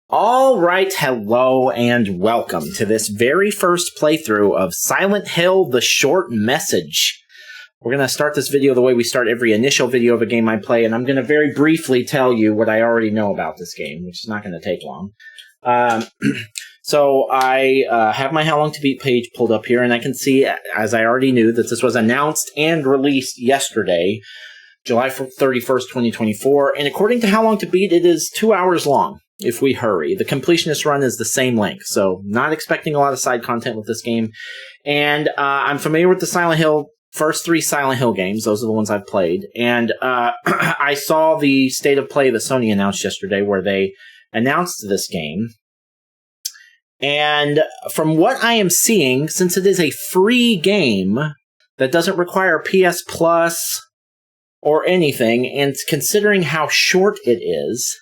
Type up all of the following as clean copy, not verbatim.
All right, hello and welcome to this very first playthrough of Silent Hill: The Short Message. We're going to start this video the way we start every initial video of a game I play, and I'm going to very briefly tell you what I already know about this game, which is not going to take long. So I have my How Long to Beat page pulled up here, and I can see, as I already knew, that this was announced and released yesterday, July 31st, 2024, and according to How Long to Beat, it is 2 hours long. If we hurry. The completionist run is the same length, so not expecting a lot of side content with this game. And I'm familiar with the first three Silent Hill games. Those are the ones I've played. And I saw the state of play that Sony announced yesterday, where they announced this game. And from what I am seeing, since it is a free game that doesn't require PS Plus or anything, and considering how short it is,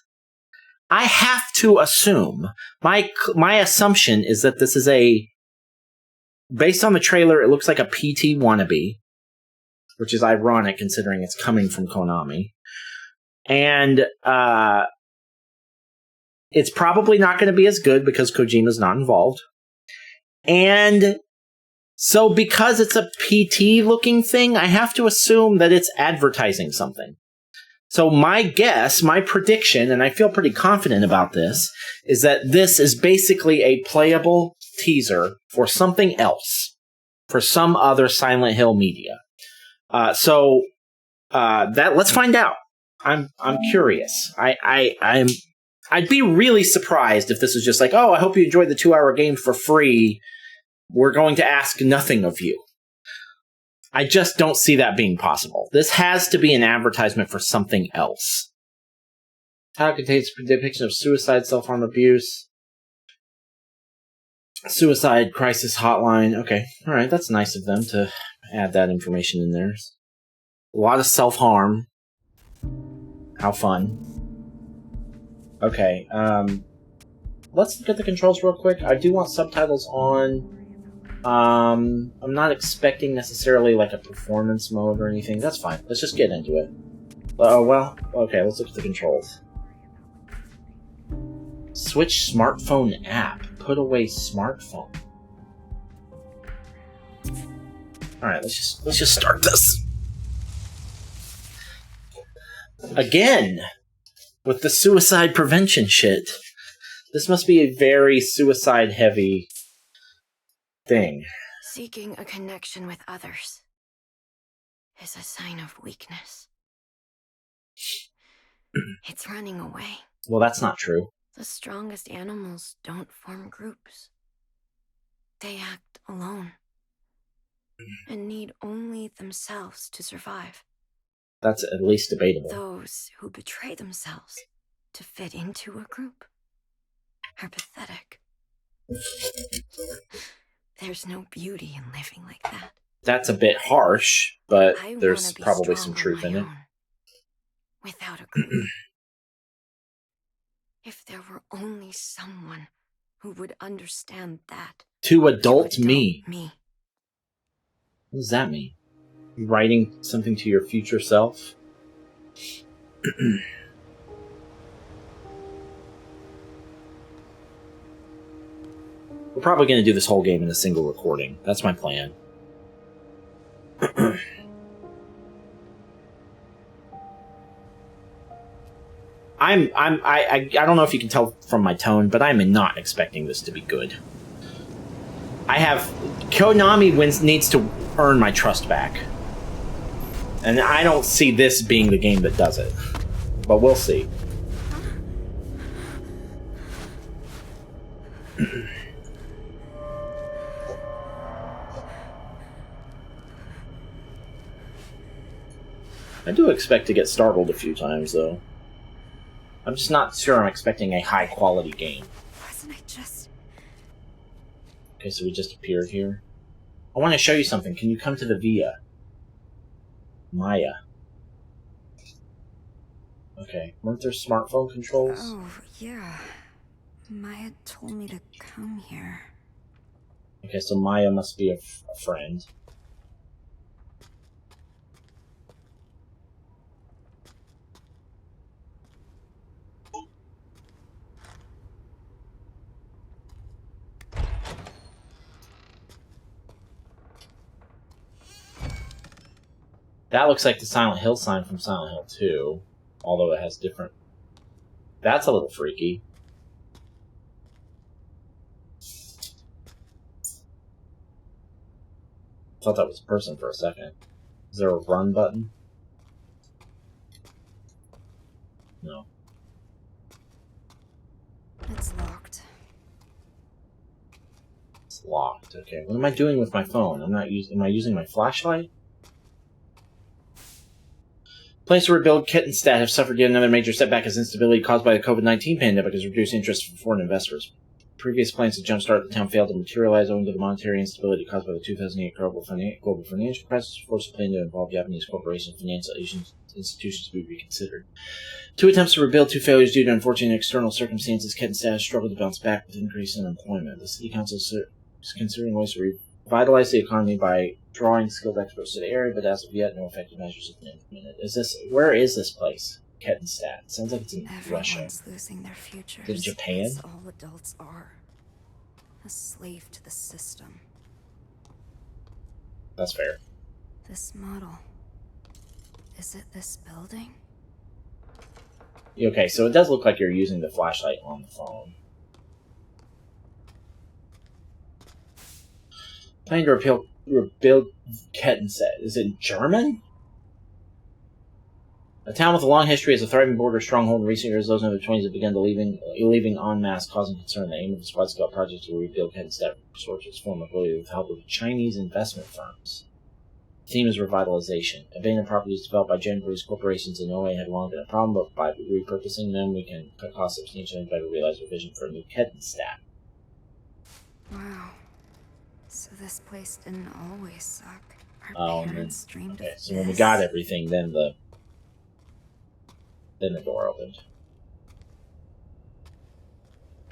I have to assume, my assumption is that this is based on the trailer, it looks like a PT wannabe, which is ironic considering it's coming from Konami. And it's probably not going to be as good because Kojima's not involved. And so because it's a PT-looking thing, I have to assume that it's advertising something. So my guess, my prediction, and I feel pretty confident about this, is that this is basically a playable teaser for something else, for some other Silent Hill media. Let's find out. I'm curious. I'd be really surprised if this was just like, oh, I hope you enjoyed the 2-hour game for free. We're going to ask nothing of you. I just don't see that being possible. This has to be an advertisement for something else. Title contains a depiction of suicide, self-harm, abuse, suicide crisis hotline. Okay, all right, that's nice of them to add that information in there. A lot of self-harm. How fun. Okay, let's look at the controls real quick. I do want subtitles on. I'm not expecting necessarily like a performance mode or anything. That's fine. Let's just get into it. Well, okay, let's look at the controls. Switch smartphone app. Put away smartphone. Alright, let's just start this. Again, with the suicide prevention shit. This must be a very suicide-heavy thing. Seeking a connection with others is a sign of weakness. It's running away. Well, that's not true. The strongest animals don't form groups. They act alone and need only themselves to survive. That's at least debatable. Those who betray themselves to fit into a group are pathetic. There's no beauty in living like that. That's a bit harsh, but there's probably some truth in it. Without a group. If there were only someone who would understand that. To adult me. What does that mean? You writing something to your future self? We're probably going to do this whole game in a single recording. That's my plan. I don't know if you can tell from my tone, but I'm not expecting this to be good. Konami needs to earn my trust back. And I don't see this being the game that does it. But we'll see. I do expect to get startled a few times, though. I'm just not sure I'm expecting a high-quality game. Wasn't I just... Okay, so we just appeared here. I want to show you something. Can you come to the Via? Maya. Okay, weren't there smartphone controls? Oh, yeah. Maya told me to come here. Okay, so Maya must be a friend. That looks like the Silent Hill sign from Silent Hill 2, although it has different... That's a little freaky. I thought that was a person for a second. Is there a run button? No. It's locked. It's locked. Okay. What am I doing with my phone? Am I using my flashlight? Plans to rebuild Kettenstadt have suffered yet another major setback as instability caused by the COVID-19 pandemic has reduced interest from foreign investors. Previous plans to jumpstart the town failed to materialize owing to the monetary instability caused by the 2008 global financial crisis, forced the plan to involve Japanese corporations and financial institutions to be reconsidered. Two attempts to rebuild, two failures due to unfortunate external circumstances. Kettenstadt has struggled to bounce back with increase in employment. The city council is considering ways to revitalize the economy by drawing skilled experts to the area, but as of yet, no effective measures have been implemented. Where is this place? Kettenstadt. Sounds like it's in Russia. Everyone's losing their futures. Is it Japan? That's all adults are. A slave to the system. That's fair. This model. Is it this building? Okay, so it does look like you're using the flashlight on the phone. Planning to rebuild Kettenstadt. Is it German? A town with a long history as a thriving border stronghold in recent years, those in their 20s have begun to leaving en masse, causing concern. The aim of this wide-scale project is to rebuild Kettenstadt restore to its former glory with the help of Chinese investment firms. The theme is revitalization. Abandoned properties developed by Japanese corporations in Norway had long been a problem, but by repurposing them, we can cut costs substantially and better realize our vision for a new Kettenstadt. Wow. So this place didn't always suck. Our parents dreamed of this. So when we got everything, then the door opened.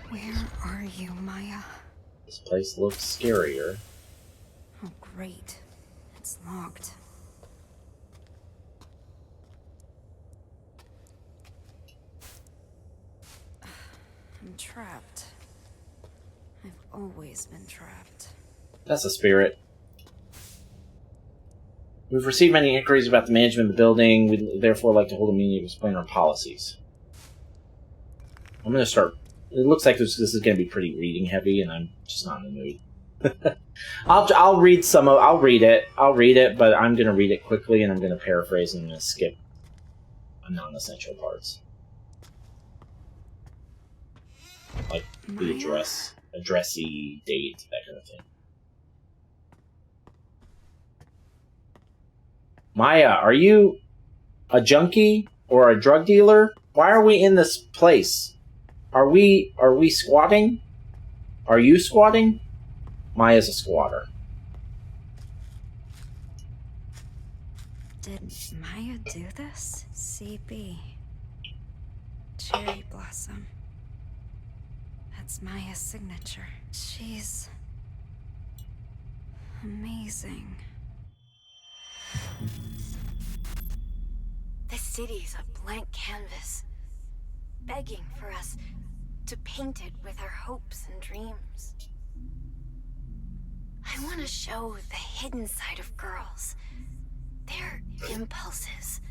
Where are you, Maya? This place looks scarier. Oh, great. It's locked. I'm trapped. I've always been trapped. That's a spirit. We've received many inquiries about the management of the building. We'd therefore like to hold a meeting to explain our policies. I'm going to start... It looks like this is going to be pretty reading heavy, and I'm just not in the mood. I'll read some of... I'll read it, but I'm going to read it quickly, and I'm going to paraphrase and I'm going to skip non-essential parts. Like the addressee, date, that kind of thing. Maya, are you a junkie or a drug dealer? Why are we in this place? Are we squatting? Are you squatting? Maya's a squatter. Did Maya do this? CB. Cherry blossom. That's Maya's signature. She's amazing. The city's a blank canvas, begging for us to paint it with our hopes and dreams. I want to show the hidden side of girls, their impulses,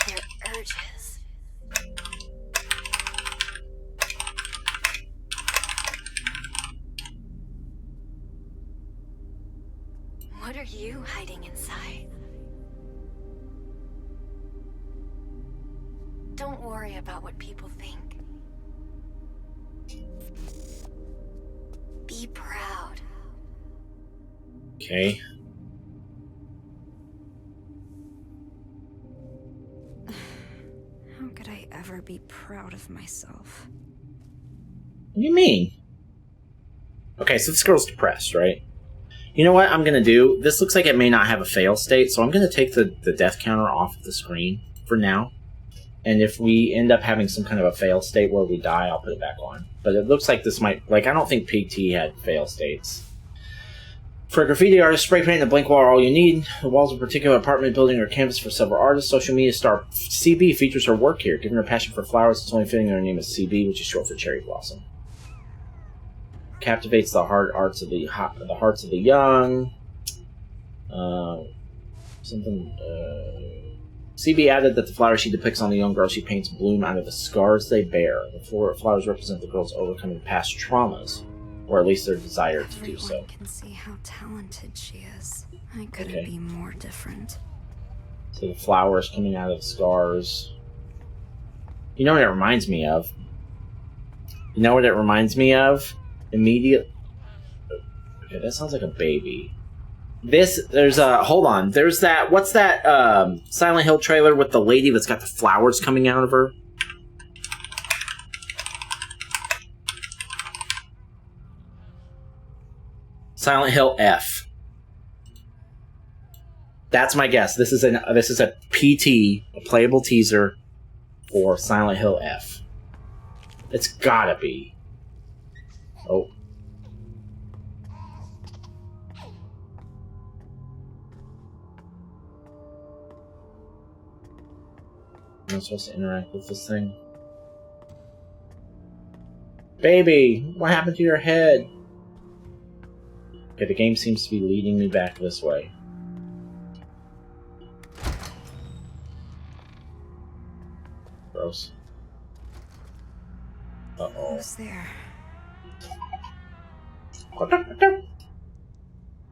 their urges. What are you hiding inside? Don't worry about what people think. Be proud. Okay. How could I ever be proud of myself? What do you mean? Okay, so this girl's depressed, right? You know what I'm going to do? This looks like it may not have a fail state, so I'm going to take the death counter off of the screen for now. And if we end up having some kind of a fail state where we die, I'll put it back on. But it looks like this might... Like, I don't think PT had fail states. For a graffiti artist, spray paint and a blank wall are all you need. The walls of a particular apartment building or canvas for several artists. Social media star CB features her work here. Given her passion for flowers, it's only fitting that her name is CB, which is short for cherry blossom. Captivates the hearts of the young. Something, CB added that the flowers she depicts on the young girl she paints bloom out of the scars they bear. The flowers represent the girls overcoming past traumas, or at least their desire to do so. Everyone can see how talented she is. I couldn't be more different. So the flowers coming out of the scars. You know what it reminds me of? You know what it reminds me of? Immediate. Okay, that sounds like a baby. There's hold on. There's that, what's that Silent Hill trailer with the lady that's got the flowers coming out of her? Silent Hill F. That's my guess. This is a PT, a playable teaser for Silent Hill F. It's gotta be. Oh. Am I supposed to interact with this thing? Baby, what happened to your head? Okay, the game seems to be leading me back this way. Gross. Uh-oh. Who's there?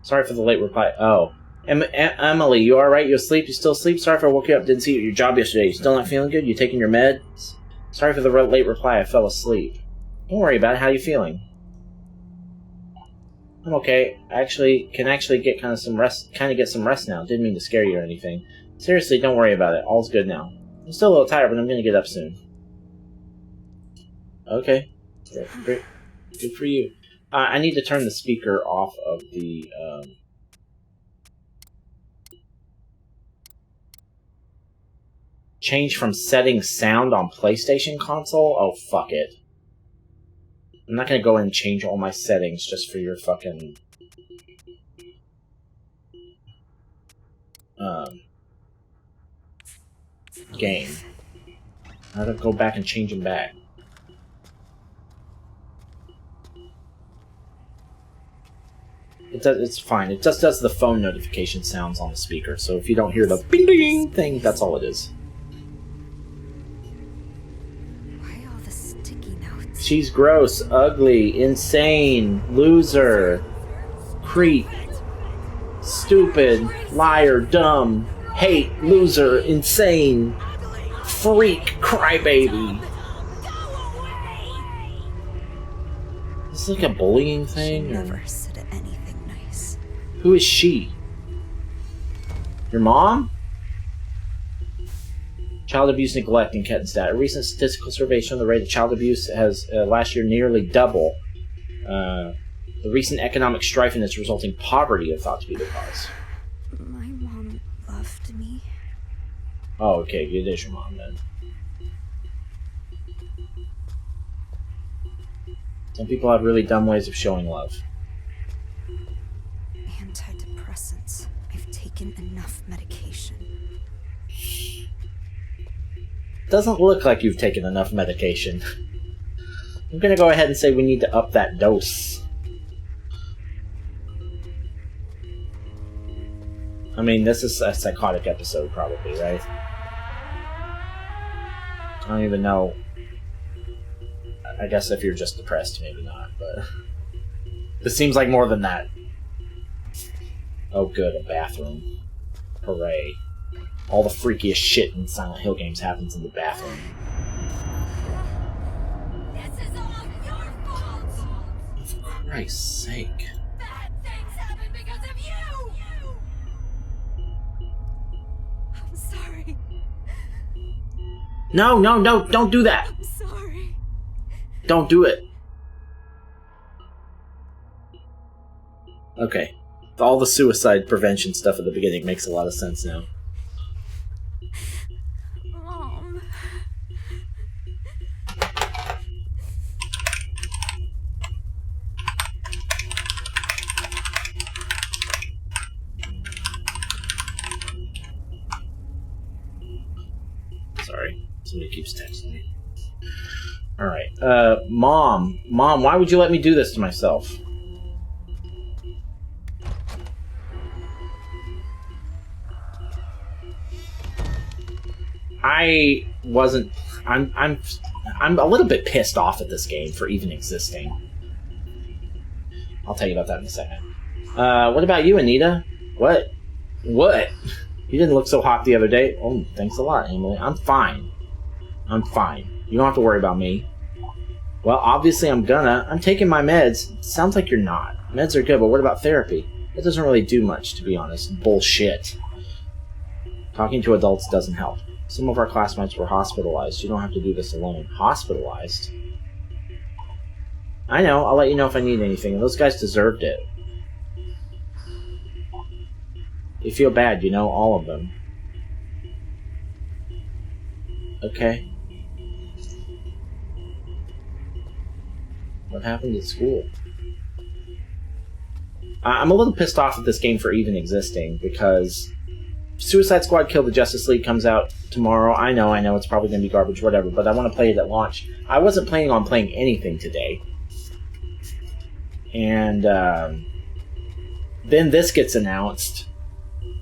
Sorry for the late reply. Oh. Emily, you alright? You asleep? You still asleep? Sorry if I woke you up. Didn't see you at your job yesterday. You still not feeling good? You taking your meds? Sorry for the late reply. I fell asleep. Don't worry about it. How are you feeling? I'm okay. I can get kind of get some rest now. Didn't mean to scare you or anything. Seriously, don't worry about it. All's good now. I'm still a little tired, but I'm gonna get up soon. Okay. Great. Good for you. I need to turn the speaker off of the, change from setting sound on PlayStation console? Oh, fuck it. I'm not gonna go in and change all my settings just for your fucking... game. I gotta go back and change them back. It's fine. It just does the phone notification sounds on the speaker, so if you don't hear the bing ding thing, that's all it is. Why all the sticky notes? She's gross, ugly, insane, loser, creep, stupid, liar, dumb, hate, loser, insane, freak, crybaby. Is this like a bullying thing? She never said anything nice. Who is she? Your mom? Child abuse, neglect, and Kettenstat. A recent statistical survey showing the rate of child abuse has last year nearly double. The recent economic strife and its resulting poverty are thought to be the cause. My mom loved me. Oh, okay. It is your mom, then. Some people have really dumb ways of showing love. Antidepressants. I've taken enough medication. Doesn't look like you've taken enough medication. I'm gonna go ahead and say we need to up that dose. I mean, this is a psychotic episode, probably, right? I don't even know. I guess if you're just depressed, maybe not, but... This seems like more than that. Oh good, a bathroom. Hooray. All the freakiest shit in Silent Hill games happens in the bathroom. This is all your fault! For Christ's sake. Bad things happen because of you! I'm sorry. No, don't do that! I'm sorry. Don't do it. Okay. All the suicide prevention stuff at the beginning makes a lot of sense now. Mom. Sorry. Somebody keeps texting me. Alright. Mom, why would you let me do this to myself? I wasn't. I'm a little bit pissed off at this game for even existing. I'll tell you about that in a second. What about you, Anita? What? You didn't look so hot the other day. Oh, thanks a lot, Emily. I'm fine. You don't have to worry about me. Well, obviously I'm taking my meds. Sounds like you're not. Meds are good, but what about therapy? It doesn't really do much, to be honest. Bullshit. Talking to adults doesn't help. Some of our classmates were hospitalized. You don't have to do this alone. Hospitalized? I know. I'll let you know if I need anything. Those guys deserved it. You feel bad, you know, all of them. Okay. What happened at school? I'm a little pissed off at this game for even existing, because Suicide Squad Kill the Justice League comes out tomorrow. I know, it's probably going to be garbage, whatever, but I want to play it at launch. I wasn't planning on playing anything today. And then this gets announced,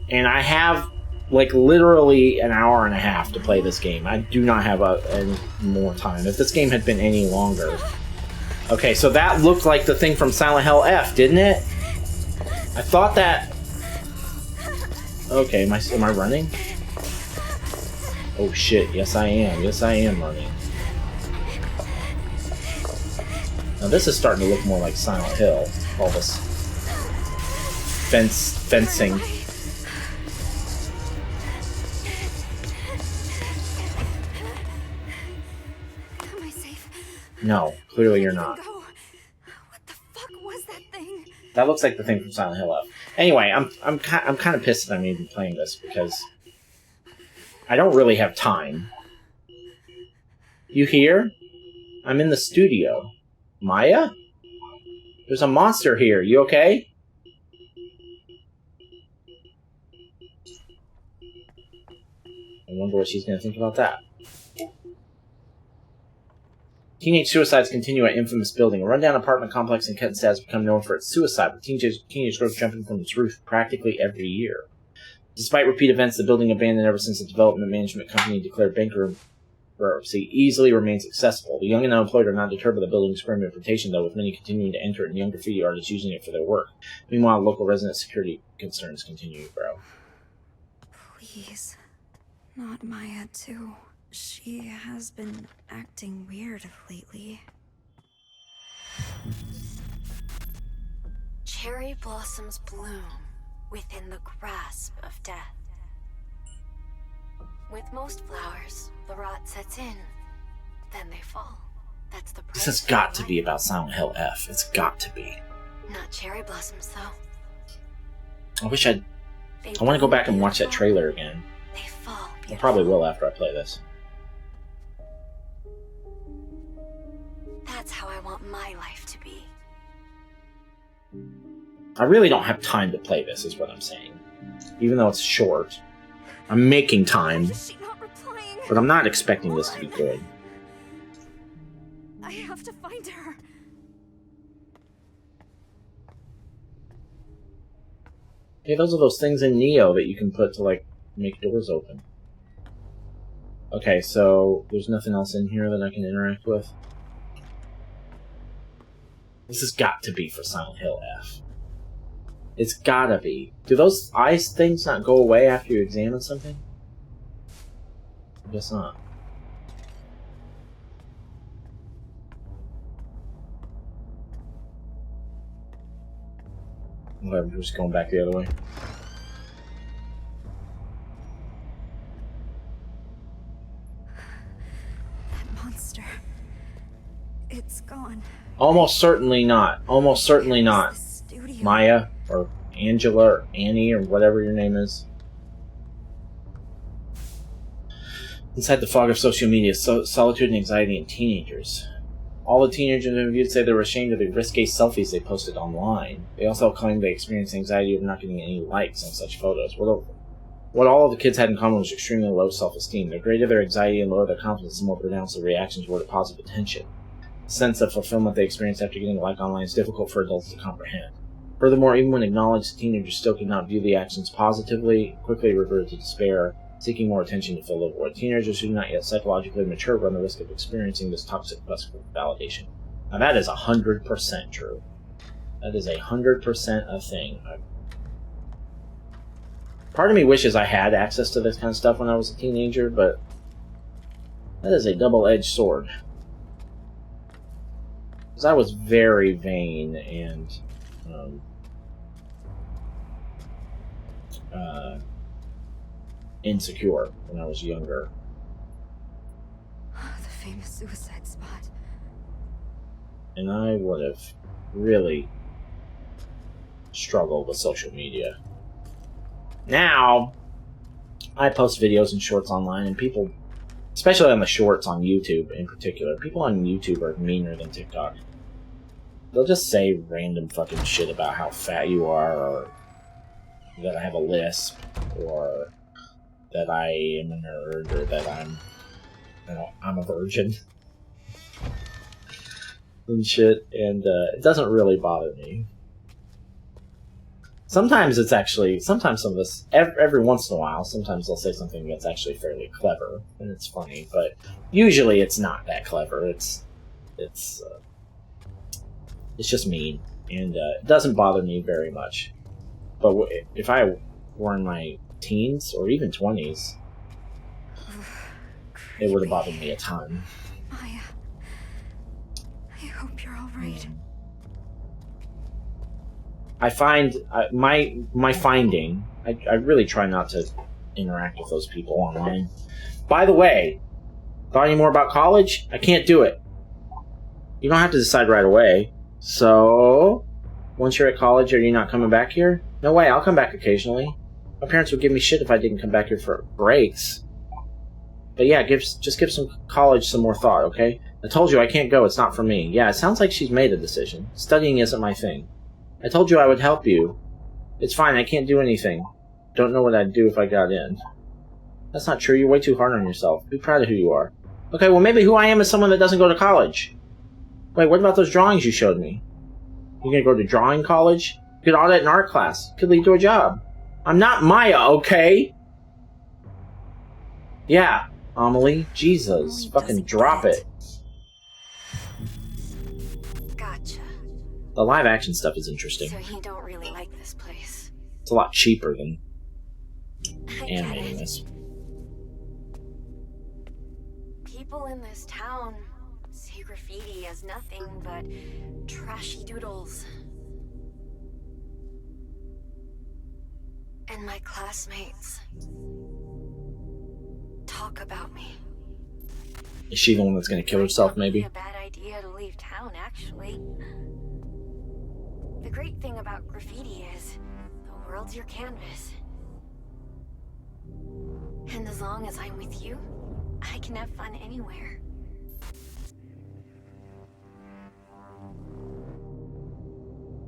and I have, like, literally an hour and a half to play this game. I do not have any more time. If this game had been any longer... Okay, so that looked like the thing from Silent Hill F, didn't it? I thought that... Okay, am I running? Oh shit, yes I am. Yes I am running. Now this is starting to look more like Silent Hill. All this fencing. Am I safe? No, clearly you're not. What the fuck was that thing? That looks like the thing from Silent Hill F. Anyway, I'm kind of pissed that I'm even playing this because I don't really have time. You here? I'm in the studio. Maya? There's a monster here. You okay? I wonder what she's going to think about that. Teenage suicides continue at infamous building. A rundown apartment complex in Kentstadt has become known for its suicide, with teenage girls jumping from its roof practically every year. Despite repeat events, the building, abandoned ever since the development management company declared bankruptcy, easily remains accessible. The young and unemployed are not deterred by the building's grim reputation, though, with many continuing to enter and young graffiti artists using it for their work. Meanwhile, local resident security concerns continue to grow. Please. Not Maya, too. She has been acting weird lately. Cherry blossoms bloom within the grasp of death. With most flowers, the rot sets in, then they fall. That's the price. This has got to be about Silent Hill F. It's got to be. Not cherry blossoms, though. I want to go back and watch that trailer again. They fall beautiful. I probably will after I play this. That's how I want my life to be. I really don't have time to play this, is what I'm saying. Even though it's short. I'm making time. But I'm not expecting this to be good. I have to find her. Hey, those are those things in Neo that you can put to, like, make doors open. Okay, so there's nothing else in here that I can interact with. This has got to be for Silent Hill F. It's gotta be. Do those ice things not go away after you examine something? I guess not. Whatever, we're just going back the other way. That monster. It's gone. Almost certainly not. Almost certainly not. Maya, or Angela, or Annie, or whatever your name is. Inside the fog of social media, solitude and anxiety in teenagers. All the teenagers interviewed say they were ashamed of the risque selfies they posted online. They also claimed they experienced anxiety of not getting any likes on such photos. What all of the kids had in common was extremely low self-esteem. The greater their anxiety and lower their confidence, the more pronounced the reactions were to positive attention. The sense of fulfillment they experienced after getting a like online is difficult for adults to comprehend. Furthermore, even when acknowledged, the teenagers still could not view the actions positively, quickly reverted to despair, seeking more attention to fill the void. Teenagers who do not yet psychologically mature run the risk of experiencing this toxic quest for validation. Now that is 100% true. That is 100% a thing. Part of me wishes I had access to this kind of stuff when I was a teenager, but that is a double-edged sword. Because I was very vain and insecure when I was younger. The famous suicide spot. And I would have really struggled with social media. Now, I post videos and shorts online, and people, especially on the shorts on YouTube in particular, people on YouTube are meaner than TikTok. They'll just say random fucking shit about how fat you are, or that I have a lisp, or that I am a nerd, or that I'm a virgin. And shit, and it doesn't really bother me. Sometimes some of us, every once in a while, sometimes they'll say something that's actually fairly clever, and it's funny, but usually it's not that clever. It's just mean, and it doesn't bother me very much. But if I were in my teens, or even 20s, it would have bothered me a ton. Maya, I hope you're alright. I find my finding. I really try not to interact with those people online. By the way, thought any more about college? I can't do it. You don't have to decide right away. So, once you're at college, are you not coming back here? No way. I'll come back occasionally. My parents would give me shit if I didn't come back here for breaks. But yeah, just give some college some more thought, okay? I told you I can't go. It's not for me. Yeah, it sounds like she's made a decision. Studying isn't my thing. I told you I would help you. It's fine, I can't do anything. Don't know what I'd do if I got in. That's not true, you're way too hard on yourself. Be proud of who you are. Okay, well maybe who I am is someone that doesn't go to college. Wait, what about those drawings you showed me? You're gonna go to drawing college? You could audit an art class. Could lead to a job. I'm not Maya, okay? Yeah, Amelie. Jesus, fucking drop it. Gotcha. The live action stuff is interesting. So you don't really like this place. It's a lot cheaper than I animating get it. this. People in this town see graffiti as nothing but trashy doodles. And my classmates talk about me. Is she the one that's gonna kill herself, maybe? Might not be a bad idea to leave town, actually. The great thing about graffiti is the world's your canvas. And as long as I'm with you, I can have fun anywhere.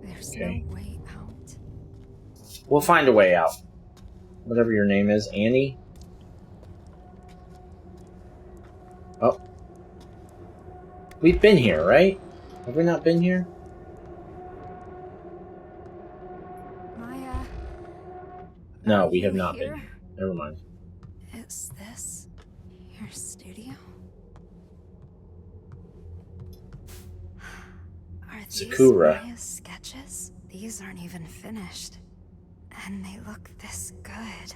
There's no way out. We'll find a way out. Whatever your name is, Annie? Oh. We've been here, right? Have we not been here? Maya. No, we have not been here. Never mind. Is this your studio? Are these Sakura. Maya's sketches? These aren't even finished. And they look this good.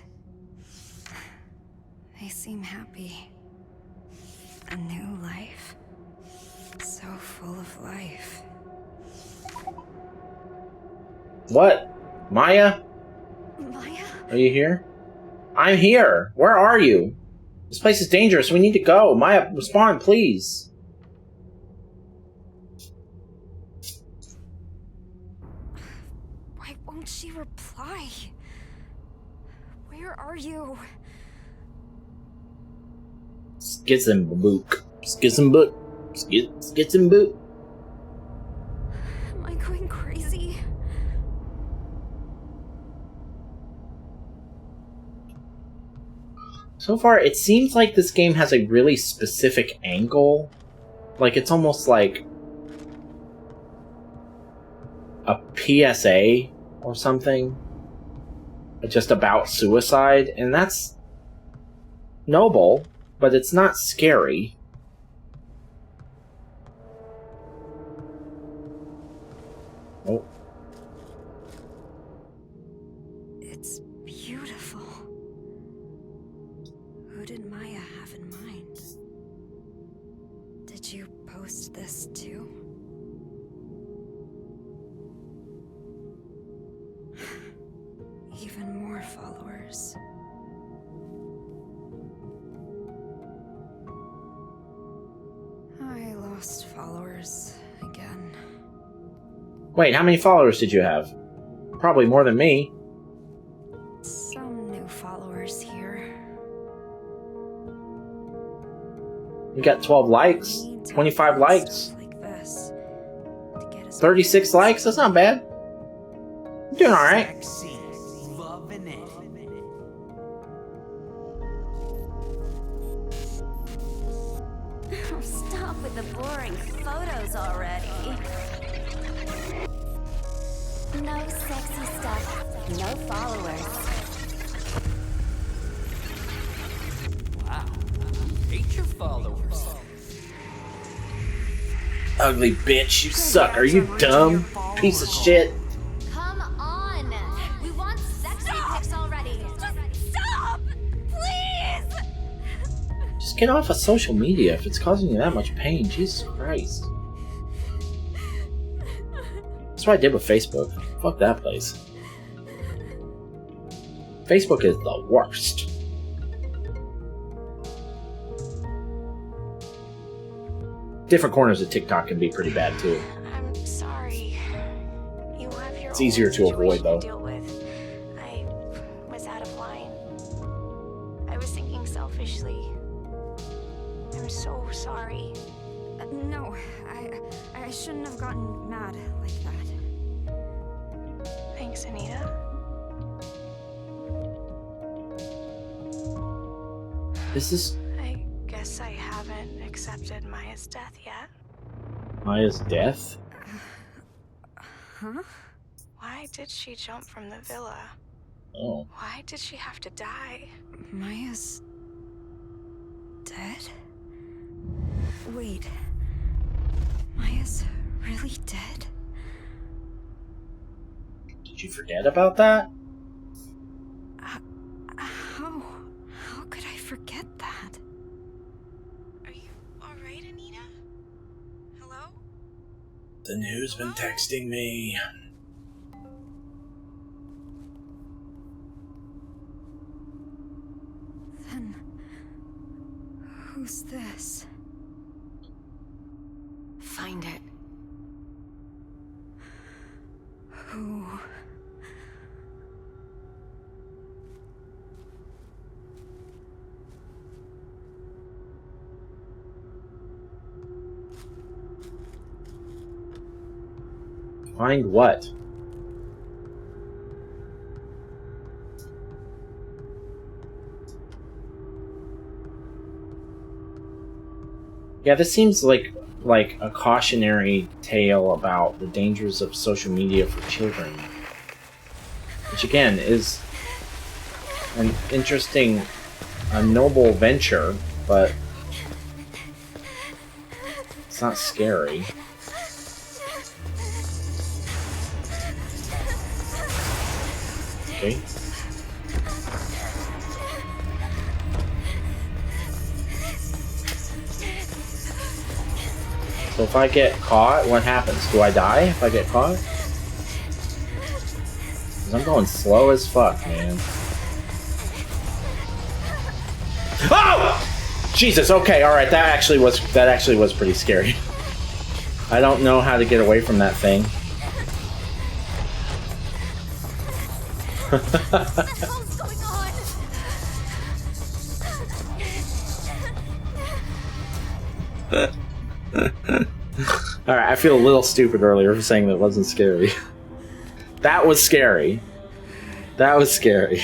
They seem happy. A new life. So full of life. What? Maya? Maya? Are you here? I'm here! Where are you? This place is dangerous. We need to go. Maya, respond, please. Why won't she reply? Where are you? Skizzenbook. Skizzenbook. Skizzenbook. Am I going crazy? So far, it seems like this game has a really specific angle. Like, it's almost like a PSA or something. Just about suicide. And that's noble, but it's not scary. Oh. It's beautiful. Who did Maya have in mind? Did you post this too? Even more followers. I lost followers again. Wait, how many followers did you have? Probably more than me. Some new followers here. You got 12 likes, 25 likes, Like this to get us 36 likes. That's not bad. You're doing all right. Sexy. Loving it. Stop with the boring photos already. No sexy stuff, no followers. Wow. Hate your followers. Ugly bitch, you suck. Are you dumb? Piece of shit. Come on! We want sexy pics already! Just stop! Please! Just get off of social media if it's causing you that much pain. Jesus Christ. That's what I did with Facebook. Fuck that place. Facebook is the worst. Different corners of TikTok can be pretty bad too. I'm sorry. You have your It's easier own to avoid, situation though. Deal with. I was out of line. I was thinking selfishly. I'm so sorry. No, I shouldn't have gotten mad like that. Thanks, Anita. This is I guess I haven't accepted Maya's death yet. Maya's death? Huh? Why did she jump from the villa? Oh. Why did she have to die? Maya's dead? Wait. Maya's really dead? Did you forget about that? How could I forget that? Are you alright, Anita? Hello? Then who's been texting me? Then who's this? Find it. Who? Find what? Yeah, this seems like a cautionary tale about the dangers of social media for children. Which again is an interesting, a noble venture, but it's not scary. Okay. So if I get caught, what happens? Do I die if I get caught? 'Cause I'm going slow as fuck, man. Oh! Jesus, okay, alright, that actually was pretty scary. I don't know how to get away from that thing. What the hell's going on? Alright, I feel a little stupid earlier for saying that it wasn't scary. That was scary. That was scary.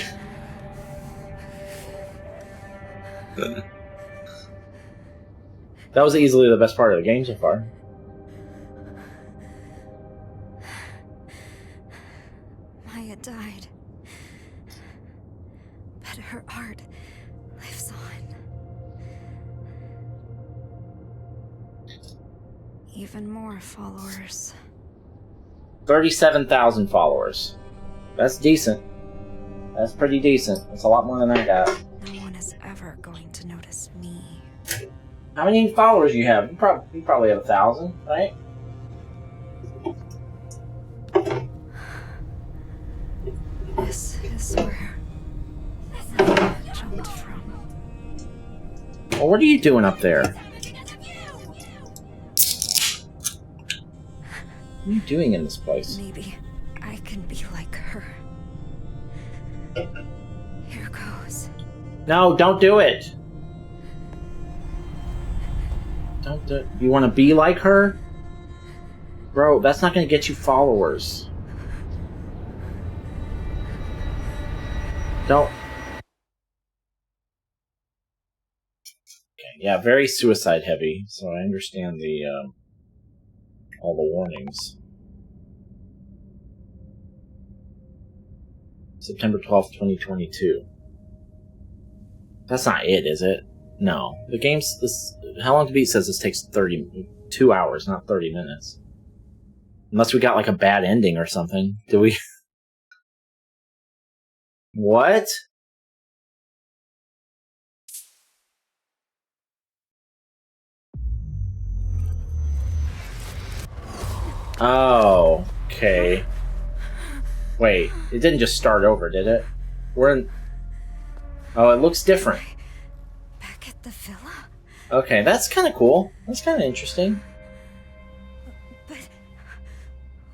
That was easily the best part of the game so far. Maya died. But her art lives on. even more followers. 37,000 followers. That's decent. That's pretty decent. That's a lot more than I got. No one is ever going to notice me. How many followers you have? You probably have 1,000, right? This is where I jumped from. Well, what are you doing up there? What are you doing in this place? Maybe I can be like her. Here goes. No, don't do it! Don't do it. You want to be like her? Bro, that's not going to get you followers. Don't. Okay, yeah, very suicide heavy, so I understand the, all the warnings. September 12th, 2022. That's not it, is it? No. The game's... How Long to Beat says this takes 2 hours, not 30 minutes. Unless we got, like, a bad ending or something. Do we... What? Oh, okay. Wait, it didn't just start over, did it? We're in... Oh, it looks different. Back at the villa? Okay, that's kind of cool. That's kind of interesting. But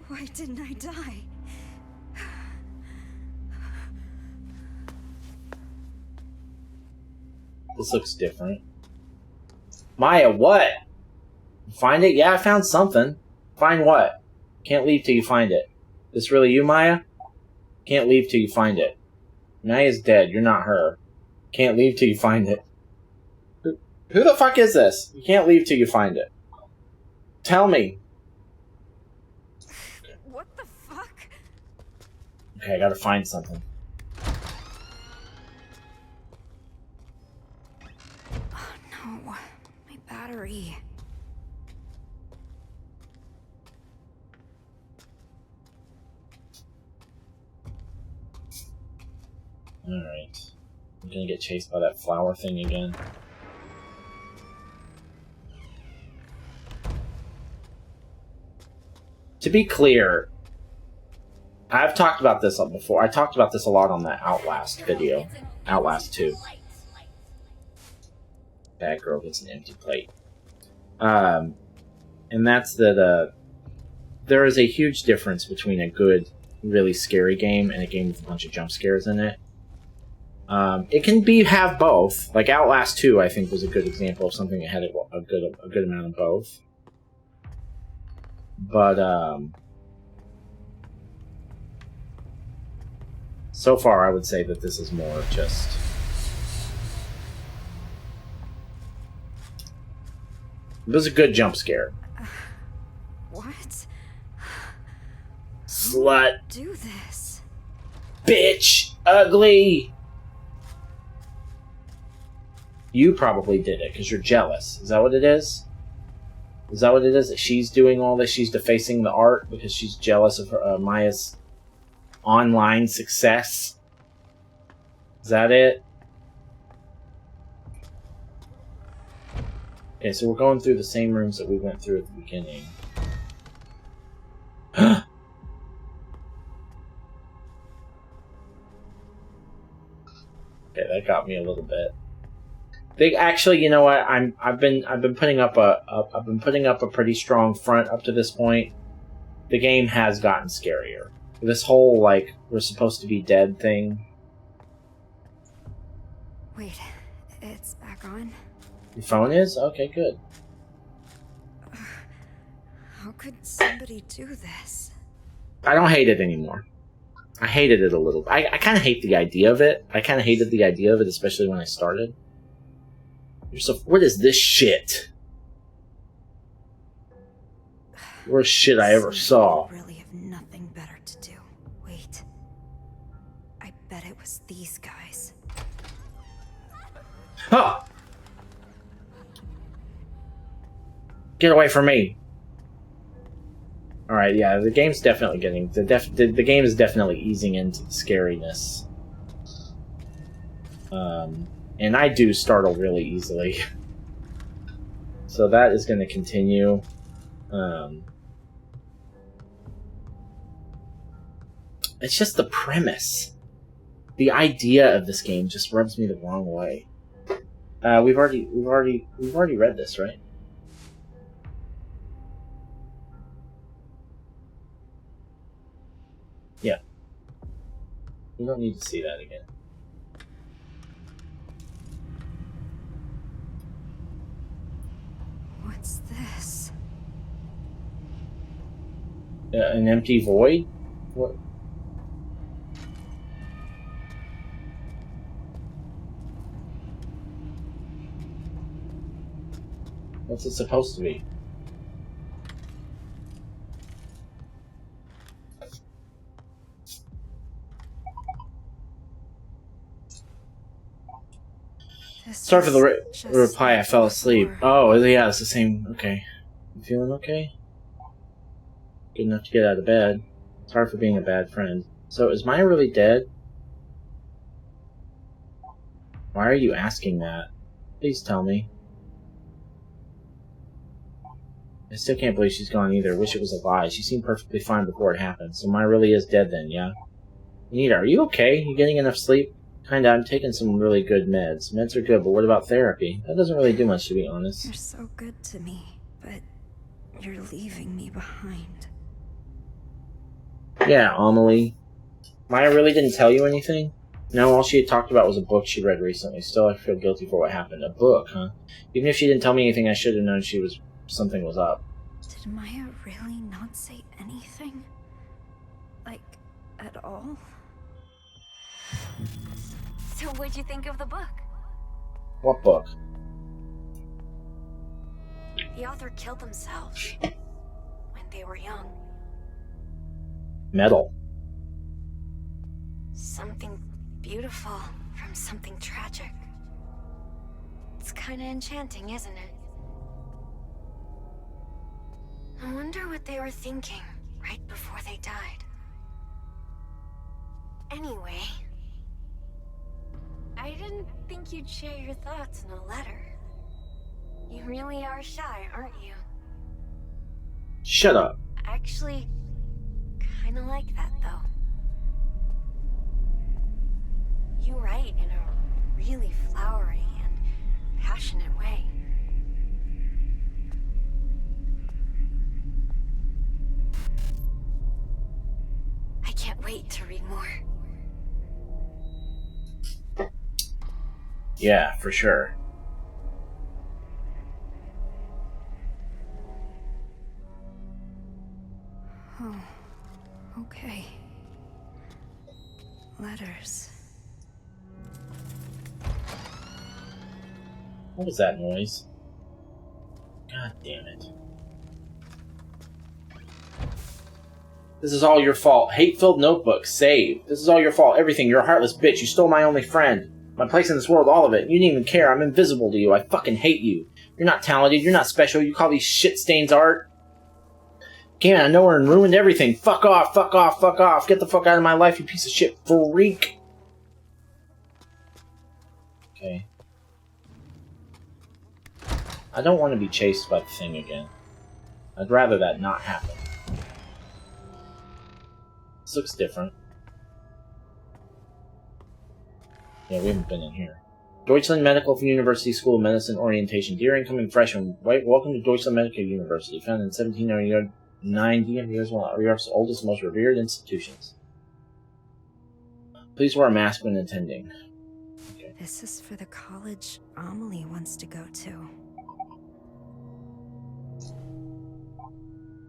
why didn't I die? This looks different. Maya, what? Find it? Yeah, I found something. Find what? Can't leave till you find it. This really you, Maya? Can't leave till you find it. Maya's dead. You're not her. Can't leave till you find it. Who the fuck is this? You can't leave till you find it. Tell me. What the fuck? Okay, I gotta find something. Oh no, my battery. Alright. I'm gonna get chased by that flower thing again. To be clear, I've talked about this before. I talked about this a lot on that Outlast video. Outlast 2. Bad girl gets an empty plate. And that's that there is a huge difference between a good, really scary game and a game with a bunch of jump scares in it. It can have both. Like Outlast 2, I think, was a good example of something that had a good amount of both. But so far, I would say that this is more just it was a good jump scare. What? Slut, Do this? bitch, ugly. You probably did it because you're jealous. Is that what it is? Is that what it is? That she's doing all this? She's defacing the art because she's jealous of her, Maya's online success? Is that it? Okay, so we're going through the same rooms that we went through at the beginning. Okay, that got me a little bit. They actually, you know what? I've been putting up a pretty strong front up to this point. The game has gotten scarier. This whole like we're supposed to be dead thing. Wait, it's back on? Your phone is? Okay, good. How could somebody do this? I don't hate it anymore. I hated it a little. I kind of hate the idea of it. I kind of hated the idea of it, especially when I started. What is this shit? Worst shit I ever saw. Really have nothing better to do. Wait. I bet it was these guys. Huh! Get away from me. Alright, yeah, the game's definitely getting... The game is definitely easing into the scariness. And I do startle really easily. So that is going to continue. It's just the premise. The idea of this game just rubs me the wrong way. We've already read this, right? Yeah. We don't need to see that again. What's this? An empty void? What? What's it supposed to be? Sorry for the reply, I fell asleep. Oh, yeah, it's the same. Okay. You feeling okay? Good enough to get out of bed. Sorry for being a bad friend. So, is Maya really dead? Why are you asking that? Please tell me. I still can't believe she's gone either. Wish it was a lie. She seemed perfectly fine before it happened. So Maya really is dead then, yeah? Anita, are you okay? You getting enough sleep? Kinda, I'm taking some really good meds. Meds are good, but what about therapy? That doesn't really do much, to be honest. You're so good to me, but you're leaving me behind. Yeah, Amelie. Maya really didn't tell you anything? No, all she had talked about was a book she read recently. Still, I feel guilty for what happened. A book, huh? Even if she didn't tell me anything, I should have known something was up. Did Maya really not say anything? Like, at all? So what'd you think of the book? What book? The author killed themselves when they were young. Metal. Something beautiful from something tragic. It's kinda enchanting, isn't it? I wonder what they were thinking right before they died. Anyway, I didn't think you'd share your thoughts in a letter. You really are shy, aren't you? Shut up. Actually, kinda like that, though. You write in a really flowery and passionate way. I can't wait to read more. Yeah, for sure. Oh, okay. Letters. What was that noise? God damn it. This is all your fault. Hate-filled notebook. Save. This is all your fault. Everything. You're a heartless bitch. You stole my only friend. My place in this world, all of it. You didn't even care. I'm invisible to you. I fucking hate you. You're not talented. You're not special. You call these shit stains art? Came out of nowhere and ruined everything. Fuck off. Fuck off. Fuck off. Get the fuck out of my life, you piece of shit freak. Okay. I don't want to be chased by the thing again. I'd rather that not happen. This looks different. Yeah, we haven't been in here. Deutschland Medical University School of Medicine Orientation. Dear incoming freshman, welcome to Deutschland Medical University, founded in 1799, years one of Europe's oldest, most revered institutions. Please wear a mask when attending. Okay. This is for the college Amelie wants to go to.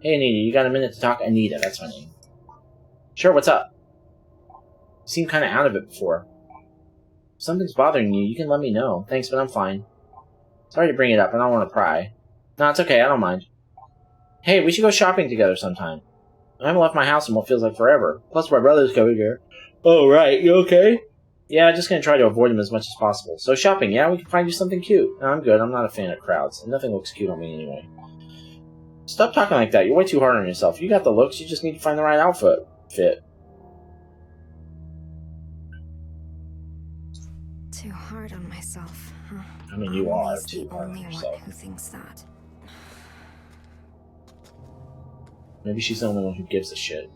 Hey, Anita, you got a minute to talk? Anita, that's my name. Sure, what's up? You seemed kind of out of it before. If something's bothering you, you can let me know. Thanks, but I'm fine. Sorry to bring it up, I don't want to pry. No, it's okay, I don't mind. Hey, we should go shopping together sometime. I haven't left my house in what feels like forever. Plus, my brother's coming here. Oh, right, you okay? Yeah, just gonna try to avoid him as much as possible. So shopping, yeah? We can find you something cute. No, I'm good, I'm not a fan of crowds. And nothing looks cute on me anyway. Stop talking like that. You're way too hard on yourself. You got the looks. You just need to find the right outfit. Too hard on myself, huh? I mean, you are Always too the hard on only one yourself. who thinks that. Maybe she's the only one who gives a shit.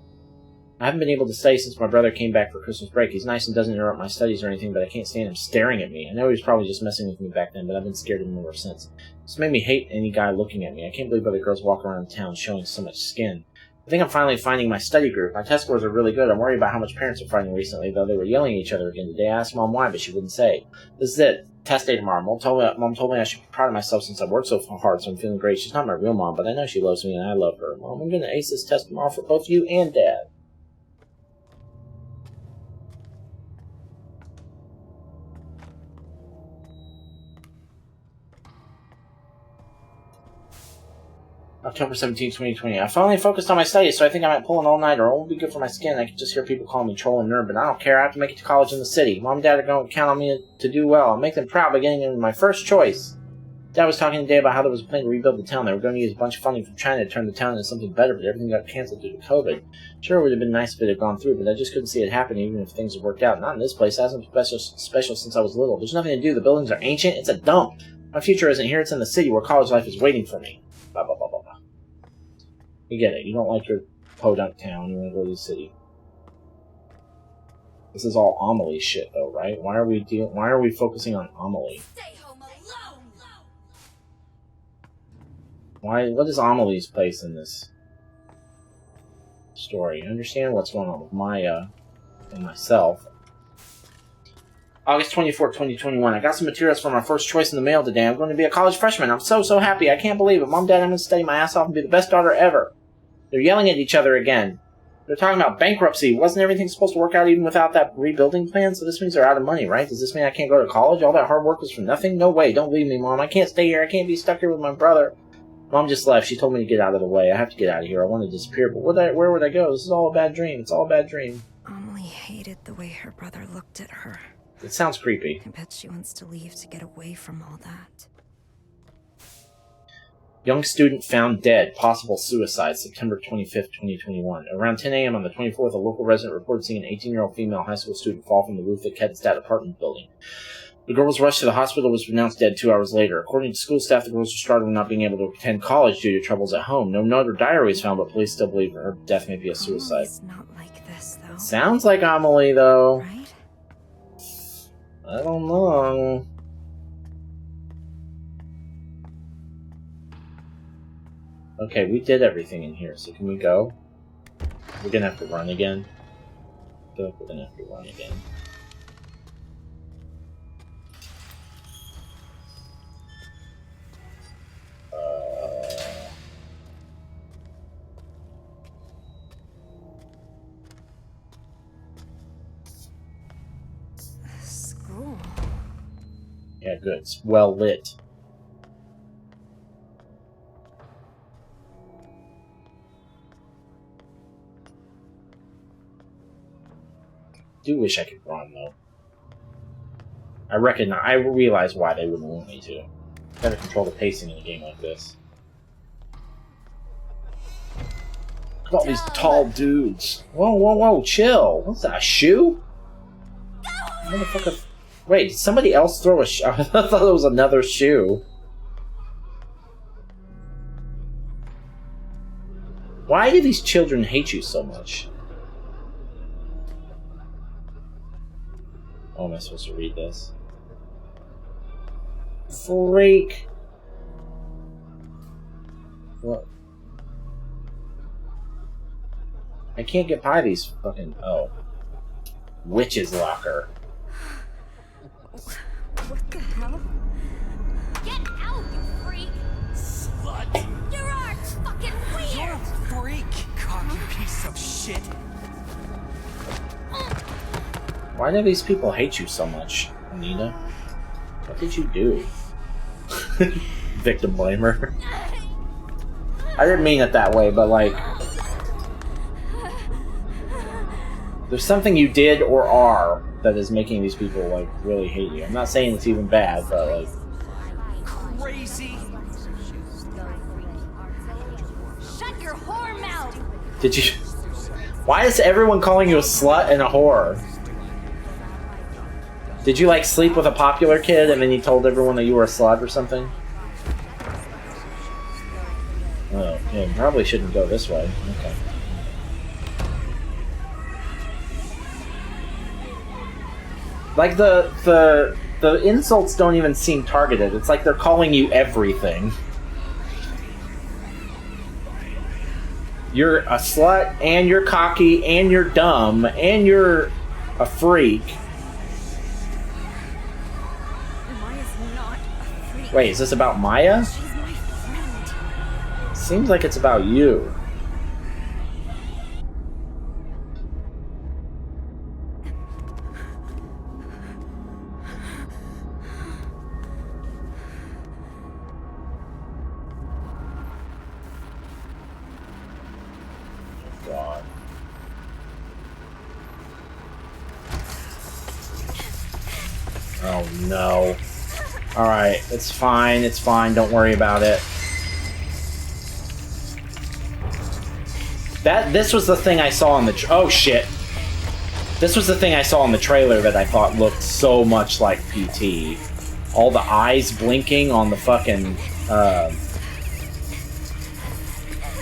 I haven't been able to study since my brother came back for Christmas break. He's nice and doesn't interrupt my studies or anything, but I can't stand him staring at me. I know he was probably just messing with me back then, but I've been scared of him ever since. This made me hate any guy looking at me. I can't believe other girls walk around town showing so much skin. I think I'm finally finding my study group. My test scores are really good. I'm worried about how much parents are fighting recently, though they were yelling at each other again today. I asked Mom why, but she wouldn't say. This is it. Test day tomorrow. Mom told me I should be proud of myself since I worked so hard, so I'm feeling great. She's not my real mom, but I know she loves me and I love her. Mom, I'm going to ace this test tomorrow for both you and Dad. October 17, 2020. I finally focused on my studies, so I think I might pull an all-nighter. It won't be good for my skin. I can just hear people call me troll and nerd, but I don't care. I have to make it to college in the city. Mom and Dad are going to count on me to do well. I'll make them proud by getting into my first choice. Dad was talking today about how there was a plan to rebuild the town. They were going to use a bunch of funding from China to turn the town into something better, but everything got canceled due to COVID. Sure, it would have been nice if it had gone through, but I just couldn't see it happen even if things had worked out. Not in this place. It hasn't been special since I was little. There's nothing to do. The buildings are ancient. It's a dump. My future isn't here. It's in the city where college life is waiting for me. Blah, blah, blah, blah, blah. You get it. You don't like your podunk town. You want to go to the city. This is all Amelie shit, though, right? Why are we focusing on Amelie? Stay home alone. What is Amelie's place in this story? I understand what's going on with Maya and myself. August 24th, 2021. I got some materials for my first choice in the mail today. I'm going to be a college freshman. I'm so happy. I can't believe it. Mom, Dad, I'm going to study my ass off and be the best daughter ever. They're yelling at each other again. They're talking about bankruptcy. Wasn't everything supposed to work out even without that rebuilding plan? So this means they're out of money, right? Does this mean I can't go to college? All that hard work was for nothing? No way. Don't leave me, Mom. I can't stay here. I can't be stuck here with my brother. Mom just left. She told me to get out of the way. I have to get out of here. I want to disappear, but where would I go? This is all a bad dream. It's all a bad dream. Amelie hated the way her brother looked at her. It sounds creepy. I bet she wants to leave to get away from all that. Young student found dead. Possible suicide. September 25th, 2021. Around 10 a.m. on the 24th, a local resident reported seeing an 18-year-old female high school student fall from the roof of the Kedstad apartment building. The girl was rushed to the hospital and was pronounced dead 2 hours later. According to school staff, the girls were struggling not being able to attend college due to troubles at home. No note or diary was found, but police still believe her death may be a suicide. Amelie's not like this, though. Sounds like Amelie, though. Right? I don't know. Okay, we did everything in here, so can we go? We're gonna have to run again. I feel like we're gonna have to run again. School. Yeah, good. It's well lit. Do wish I could run, though. I realize why they wouldn't want me to. Gotta control the pacing in a game like this. Look at all these tall dudes. Whoa, chill. What's that, a shoe? Motherfucker. Wait, did somebody else throw a shoe? I thought it was another shoe. Why do these children hate you so much? Oh, am I supposed to read this? Freak! What? I can't get by these fucking... Oh. Witch's locker. What the hell? Get out, you freak! Slut! Your art's fucking weird! You're a freak, cocky piece of shit! Why do these people hate you so much, Anita? What did you do? Victim blamer. I didn't mean it that way, but like... There's something you did or are that is making these people, like, really hate you. I'm not saying it's even bad, but, like... Crazy! Did you... Why is everyone calling you a slut and a whore? Did you, like, sleep with a popular kid and then you told everyone that you were a slut or something? Oh, yeah, probably shouldn't go this way. Okay. Like, the insults don't even seem targeted. It's like they're calling you everything. You're a slut, and you're cocky, and you're dumb, and you're a freak. Maya's not a freak. Wait, is this about Maya? She's my friend. Seems like it's about you. God. Oh no. Alright, it's fine, don't worry about it. This was the thing I saw in the oh shit. This was the thing I saw in the trailer that I thought looked so much like PT. All the eyes blinking on the fucking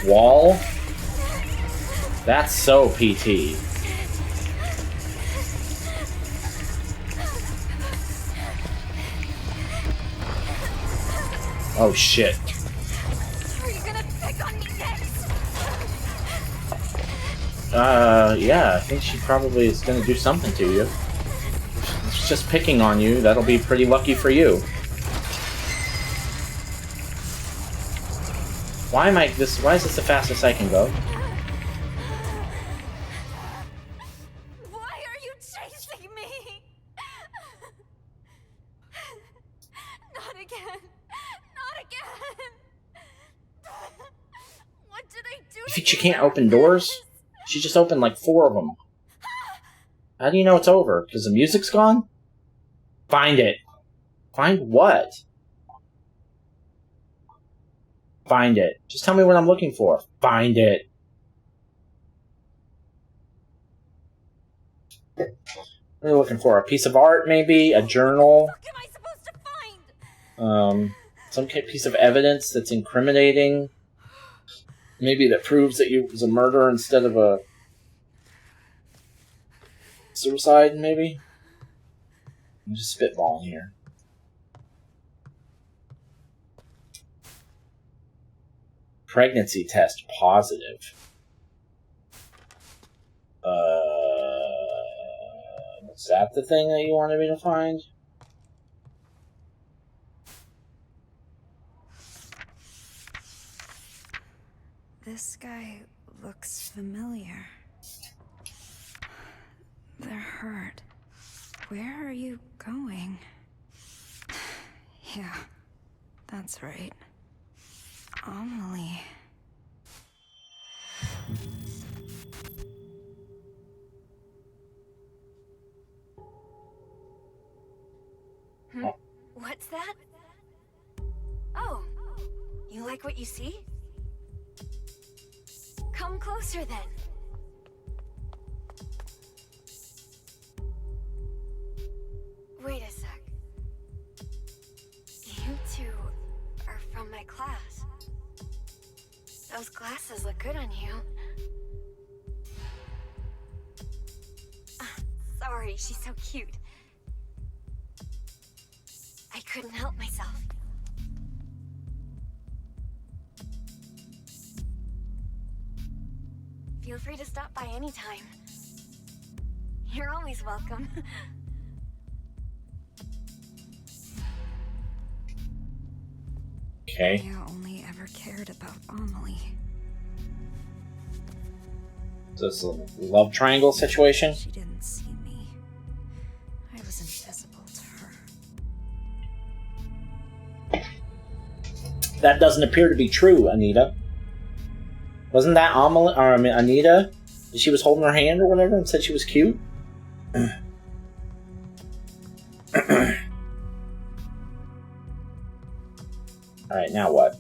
wall. That's so PT. Oh shit. Are you gonna pick on me next? Yeah, I think she probably is gonna do something to you. If she's just picking on you, that'll be pretty lucky for you. Why is this the fastest I can go? Why are you chasing me? Not again. Not again. What did I do? You think she can't open doors? She just opened like 4 of them. How do you know it's over? Because the music's gone? Find it. Find what? Find it. Just tell me what I'm looking for. Find it. What are you looking for? A piece of art, maybe? A journal? What am I supposed to find? Some piece of evidence that's incriminating? Maybe that proves that it was a murder instead of a suicide, maybe? I'm just spitballing here. Pregnancy test positive. Is that the thing that you wanted me to find? This guy looks familiar. They're hurt. Where are you going? Yeah, that's right. Amelie. What's that? Oh, you like what you see? Come closer then. Wait a sec. You two are from my class. Those glasses look good on you. Sorry, she's so cute. I couldn't help myself. Feel free to stop by anytime. You're always welcome. Okay. Maya only ever cared about Amelie. So this is a love triangle situation? She didn't see me. I was invisible to her. That doesn't appear to be true, Anita. Wasn't that Amelie, or I mean, Anita? She was holding her hand or whatever and said she was cute? Alright, now what?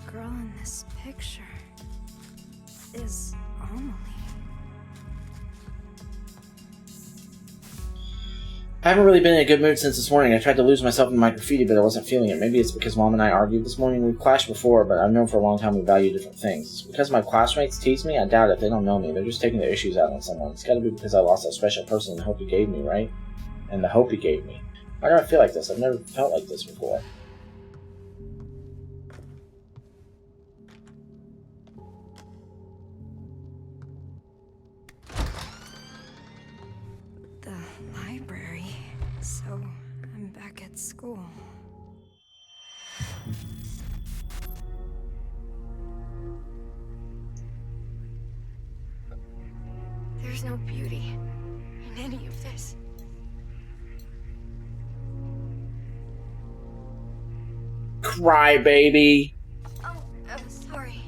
The girl in this picture. is Amelie? I haven't really been in a good mood since this morning. I tried to lose myself in my graffiti, but I wasn't feeling it. Maybe it's because Mom and I argued this morning. We've clashed before, but I've known for a long time we value different things. It's because my classmates tease me? I doubt it. They don't know me. They're just taking their issues out on someone. It's gotta be because I lost that special person and the hope he gave me, right? And the hope he gave me. Why do I feel like this? I've never felt like this before. The library. So, I'm back at school. There's no beauty in any of this. Cry, baby. Oh, sorry.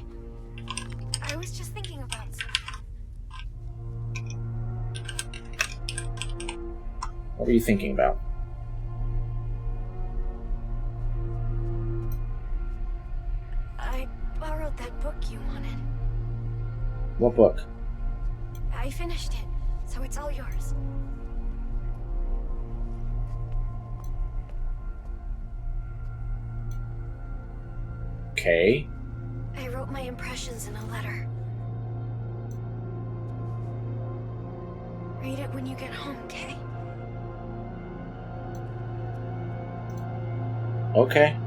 I was just thinking about something. What were you thinking about? I borrowed that book you wanted. What book? I finished it, so it's all yours. Okay. I wrote my impressions in a letter. Read it when you get home, okay? Okay.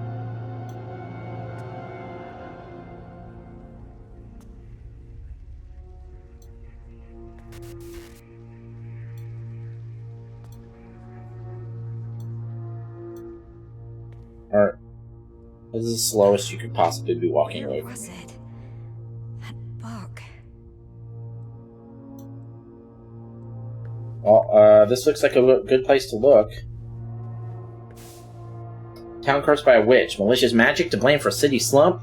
Alright. This is the slowest you could possibly be walking away Where from was me. it? That book. Well, this looks like a good place to look. Town cursed by a witch. Malicious magic to blame for city slump.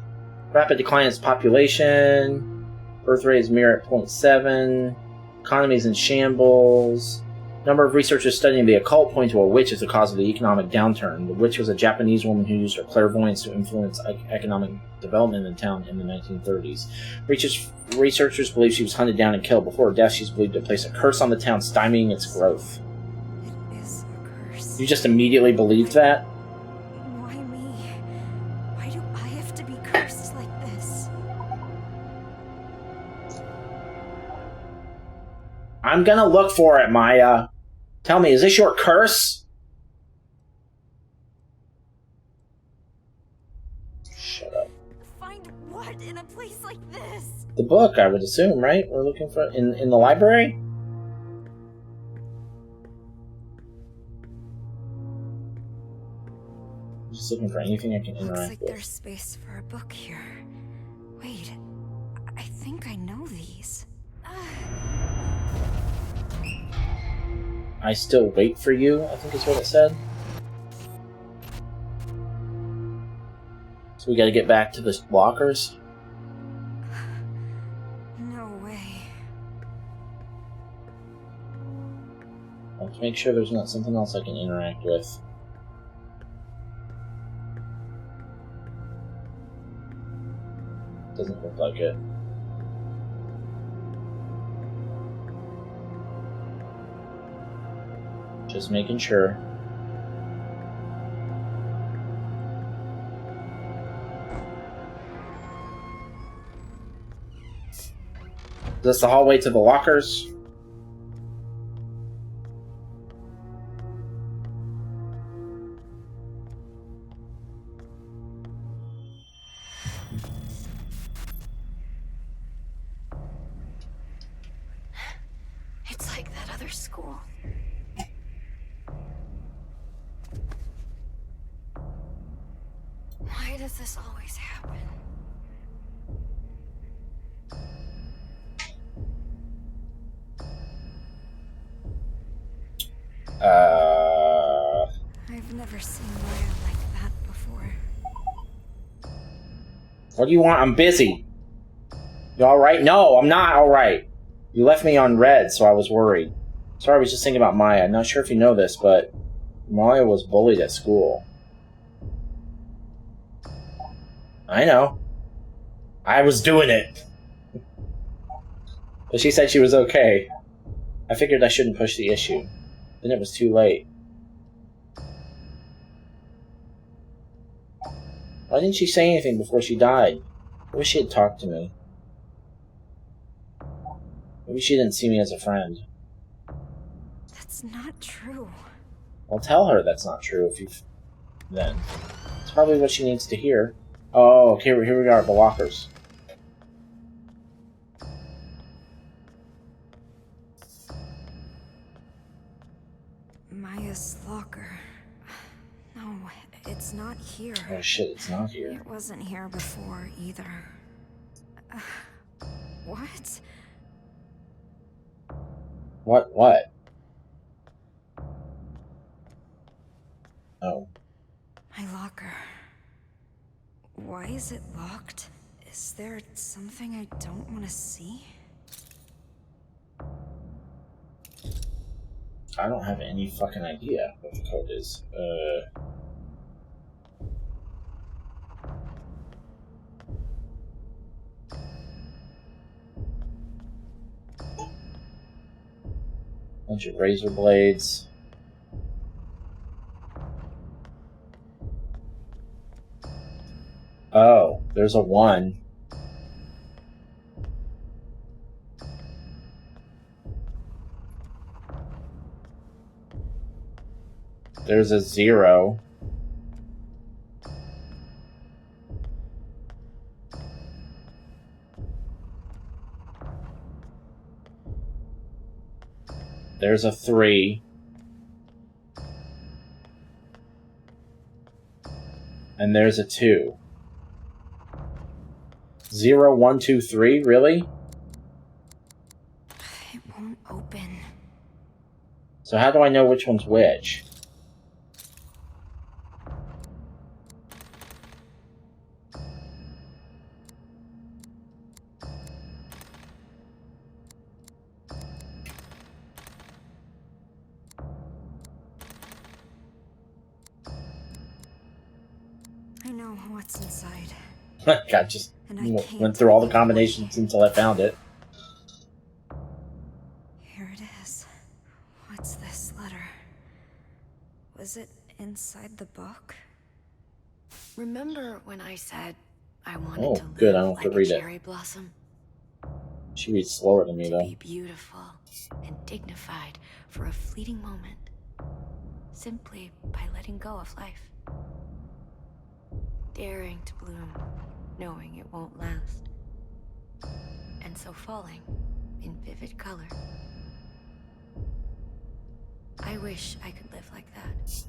Rapid decline in its population. Birth rate is mere at 0.7. Economy is in shambles. Number of researchers studying the occult point to a witch as the cause of the economic downturn. The witch was a Japanese woman who used her clairvoyance to influence economic development in the town in the 1930s. Researchers believe she was hunted down and killed. Before her death, she's believed to place a curse on the town, stymieing its growth. It is a curse. You just immediately believed that? Why me? Why do I have to be cursed like this? I'm gonna look for it, Maya. Tell me, is this your curse? Shut up. Find what in a place like this? The book, I would assume, right? We're looking for it in the library? Just looking for anything I can Looks interact like with. there's space for a book here. Wait, I think I know these. I still wait for you, I think is what it said. So we gotta get back to the lockers. No way. Let's make sure there's not something else I can interact with. Doesn't look like it. Just making sure. Is this the hallway to the lockers? It's like that other school. Why does this always happen? I've never seen Maya like that before. What do you want? I'm busy. You alright? No, I'm not alright. You left me on red, so I was worried. Sorry, I was just thinking about Maya. I'm not sure if you know this, but Maya was bullied at school. I know. I was doing it. But she said she was okay. I figured I shouldn't push the issue. Then it was too late. Why didn't she say anything before she died? I wish she had talked to me. Maybe she didn't see me as a friend. That's not true. Well, tell her that's not true if you've... Then. It's probably what she needs to hear. Oh, okay, here we are at the lockers. Maya's locker. No, it's not here. Oh shit, it's not here. It wasn't here before either. What? What? Oh. My locker. Why is it locked? Is there something I don't want to see? I don't have any fucking idea what the code is. Bunch of razor blades. Oh, there's a 1. There's a 0. There's a 3. And there's a 2. 0, 1, 2, 3? Really? It won't open. So how do I know which one's which? I know what's inside. God, just And I can't went through all the take it away. combinations until I found it. Here it is. What's this letter? Was it inside the book? Remember when I said I wanted Oh, to live good, I don't have like to read a it. cherry blossom? She reads slower than me, To though. be beautiful and dignified for a fleeting moment, simply by letting go of life. Daring to bloom, knowing it won't last. And so falling in vivid color. I wish I could live like that.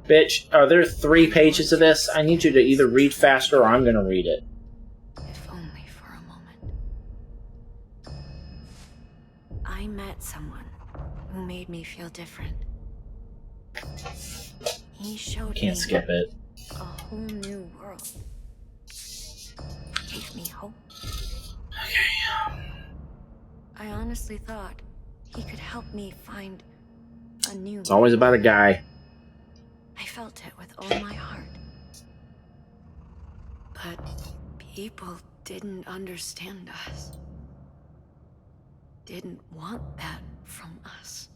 Bitch, are there 3 pages of this? I need you to either read faster or I'm gonna read it. If only for a moment. I met someone who made me feel different. He showed me Can't skip it. a whole new world. Gave me hope. Okay. I honestly thought he could help me find a new. It's always about a guy. I felt it with all my heart. But people didn't understand us. Didn't want that from us.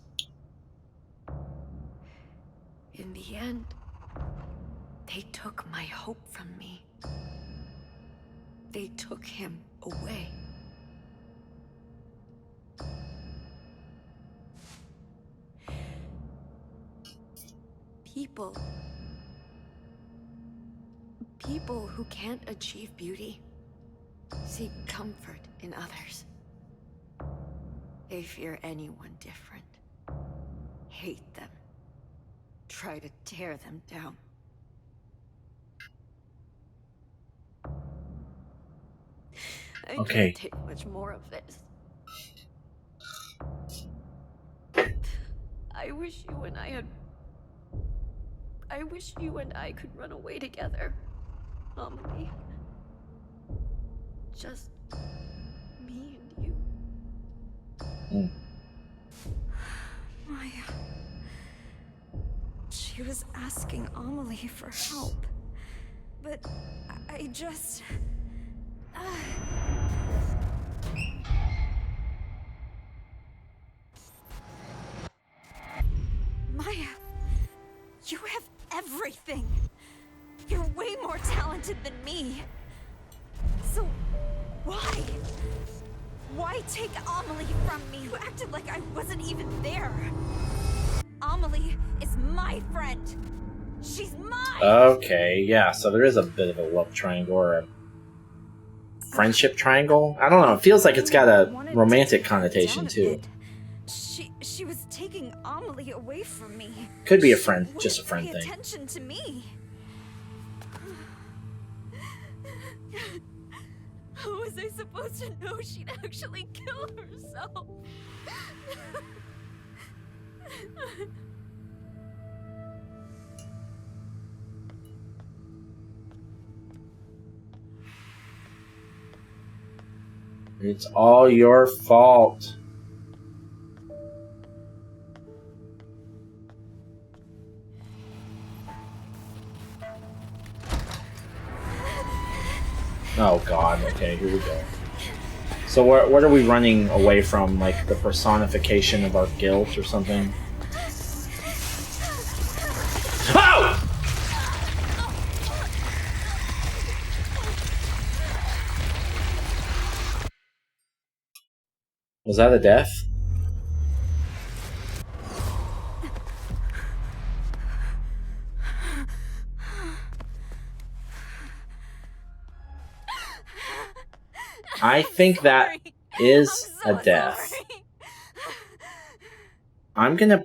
In the end, they took my hope from me. They took him away. People who can't achieve beauty seek comfort in others. They fear anyone different, hate them, try to tear them down. I Okay. can't take much more of this. I wish you and I could run away together, Amelie. Just me and you. Maya. She was asking Amelie for help. But I just... everything. You're way more talented than me. So, why? Why take Amelie from me? You acted like I wasn't even there. Amelie is my friend. She's mine! Okay, yeah, so there is a bit of a love triangle or a friendship triangle. I don't know, it feels like it's got a romantic connotation too. She was taking Amelie away from me. Could be a friend, just a friend Pay thing. attention to me. How was I supposed to know she'd actually kill herself? It's all your fault. Oh god, okay, here we go. So what are we running away from? Like the personification of our guilt or something? Oh! Was that a death? I think that is a death. I think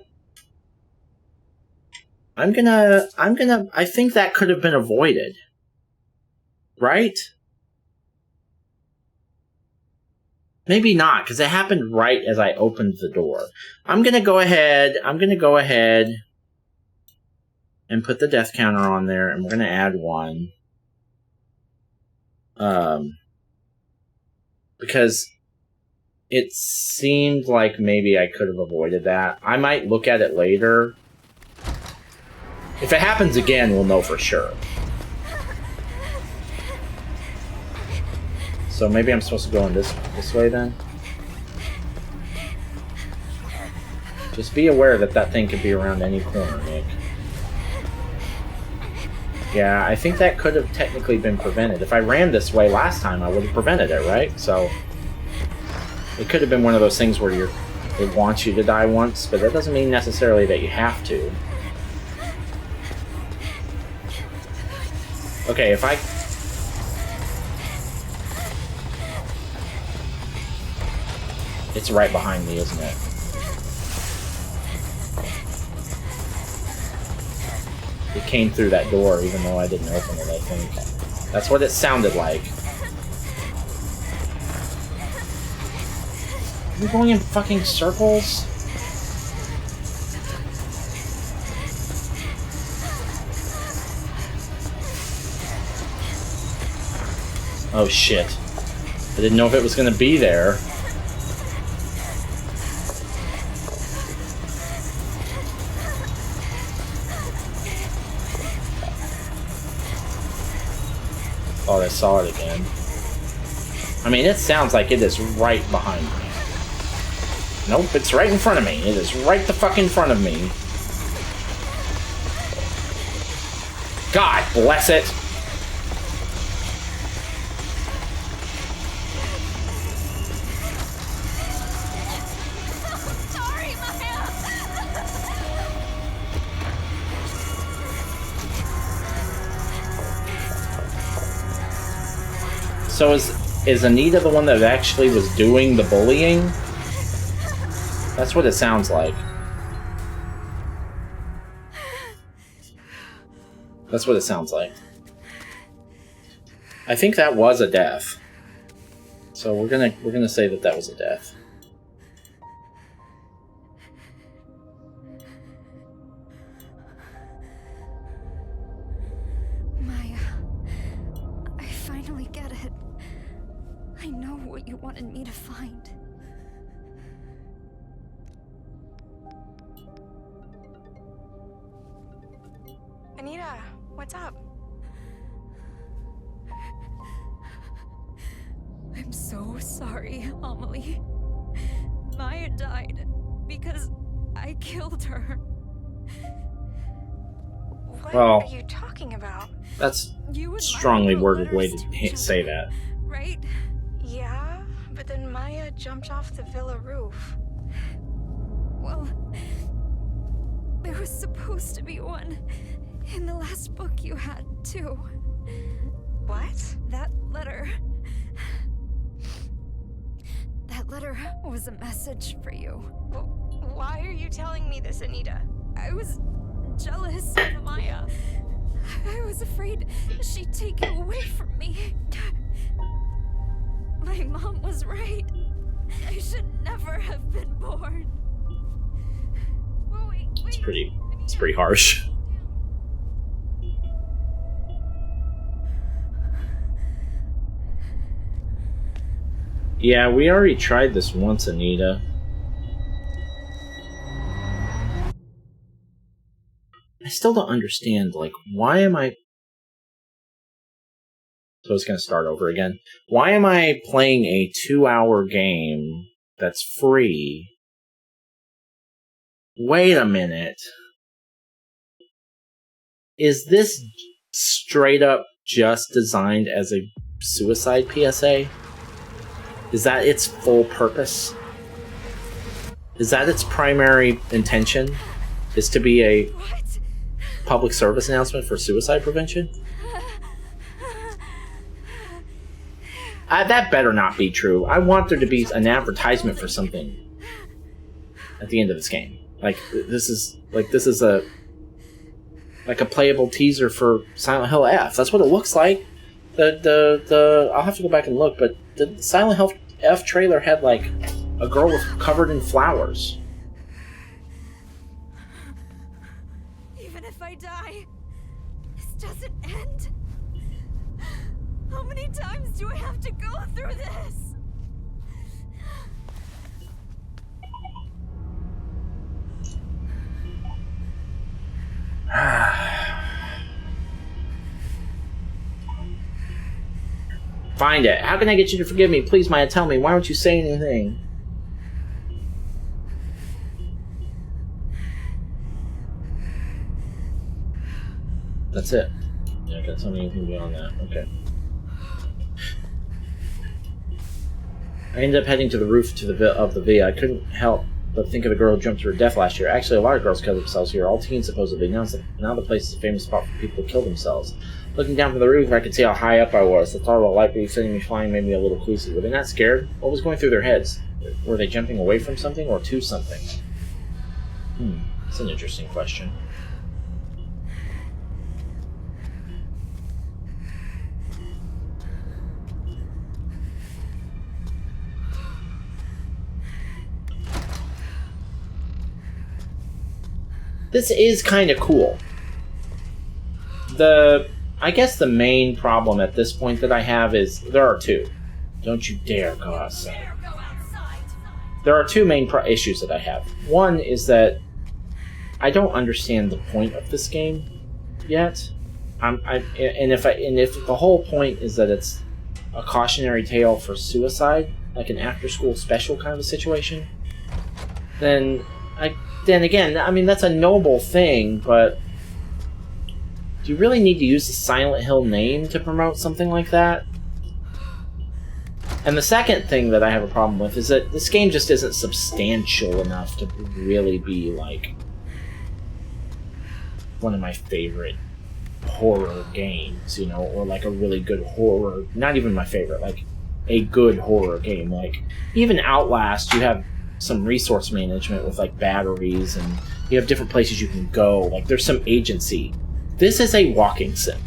that could have been avoided. Right? Maybe not, because it happened right as I opened the door. I'm gonna go ahead and put the death counter on there, and we're gonna add one. Because it seemed like maybe I could have avoided that. I might look at it later. If it happens again, we'll know for sure. So maybe I'm supposed to go in this way then? Just be aware that that thing could be around any corner, Nick. Yeah, I think that could have technically been prevented. If I ran this way last time, I would have prevented it, right? So it could have been one of those things where it wants you to die once, but that doesn't mean necessarily that you have to. Okay, if I... It's right behind me, isn't it? It came through that door, even though I didn't open it, I think. That's what it sounded like. Are we going in fucking circles? Oh shit. I didn't know if it was gonna be there. Oh, I saw it again. I mean, it sounds like it is right behind me. Nope, it's right in front of me. It is right the fuck in front of me. God bless it! Sorry, Maya. So is Anita the one that actually was doing the bullying? That's what it sounds like. That's what it sounds like. I think that was a death. So we're gonna say that was a death. Maya, I finally get it. I know what you wanted me to find. Anita, what's up? I'm so sorry, Amelie. Maya died because I killed her. What Well, are you talking about? that's You and strongly Maya worded wrote way letters to each say other, that. right? Yeah, but then Maya jumped off the villa roof. Well, there was supposed to be one in the last book you had, too. What? That letter. That letter was a message for you. Why are you telling me this, Anita? I was jealous of Maya. I was afraid she'd take you away from me. My mom was right. I should never have been born. Wait. It's pretty harsh. Yeah, we already tried this once, Anita. I still don't understand, like, why am I... So it's going to start over again. Why am I playing a 2-hour game that's free? Wait a minute. Is this straight up just designed as a suicide PSA? Is that its full purpose? Is that its primary intention? Is to be a What? public service announcement for suicide prevention? That better not be true. I want there to be an advertisement for something at the end of this game. Like this is a playable teaser for Silent Hill F. That's what it looks like. The I'll have to go back and look, but the Silent Hill F trailer had like a girl covered in flowers. Even if I die, this doesn't end. How many times do I have to go through this? Find it. How can I get you to forgive me? Please, Maya, tell me. Why don't you say anything? That's it. You're not gonna tell me anything beyond that. Okay. I ended up heading to the roof of the villa. I couldn't help but think of the girl who jumped to her death last year. Actually, a lot of girls killed themselves here. All teens, supposedly. Now the place is a famous spot for people to kill themselves. Looking down from the roof, I could see how high up I was. The thought of a light beam sending me flying made me a little queasy. Were they not scared? What was going through their heads? Were they jumping away from something or to something? That's an interesting question. This is kind of cool. I guess the main problem at this point that I have is there are two. Don't you dare go outside. There are two main issues that I have. One is that I don't understand the point of this game yet. If the whole point is that it's a cautionary tale for suicide, like an after-school special kind of a situation, then again, I mean, that's a noble thing, but do you really need to use the Silent Hill name to promote something like that? And the second thing that I have a problem with is that this game just isn't substantial enough to really be, like, one of my favorite horror games, you know, or like a really good horror, not even my favorite, like a good horror game. Like, even Outlast, you have some resource management with like batteries and you have different places you can go. Like, there's some agency. This is a walking sim.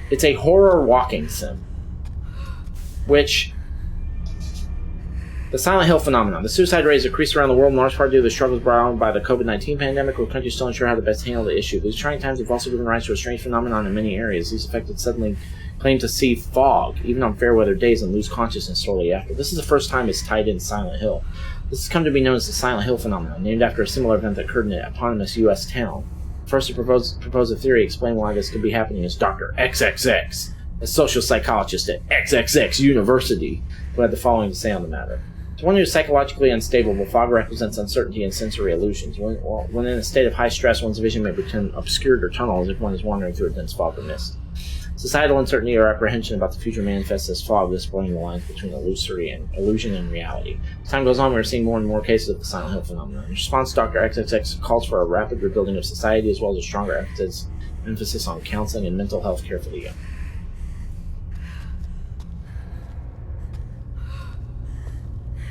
It's a horror walking sim. Which, the Silent Hill phenomenon. The suicide rates increased around the world in large part due to the struggles brought on by the COVID-19 pandemic, where countries still unsure how to best handle the issue. These trying times have also given rise to a strange phenomenon in many areas. These affected suddenly claim to see fog, even on fair weather days, and lose consciousness shortly after. This is the first time it's tied in Silent Hill. This has come to be known as the Silent Hill phenomenon, named after a similar event that occurred in an eponymous U.S. town. First to propose a theory explaining why this could be happening is Dr. XXX, a social psychologist at XXX University, who had the following to say on the matter. To one who is psychologically unstable, the fog represents uncertainty and sensory illusions. When in a state of high stress, one's vision may become obscured or tunnel as if one is wandering through a dense fog or mist. Societal uncertainty or apprehension about the future manifests as fog, thus blurring the lines between illusion and reality. As time goes on, we are seeing more and more cases of the Silent Hill phenomenon. In response, Dr. XXX calls for a rapid rebuilding of society as well as a stronger emphasis on counseling and mental health care for the young.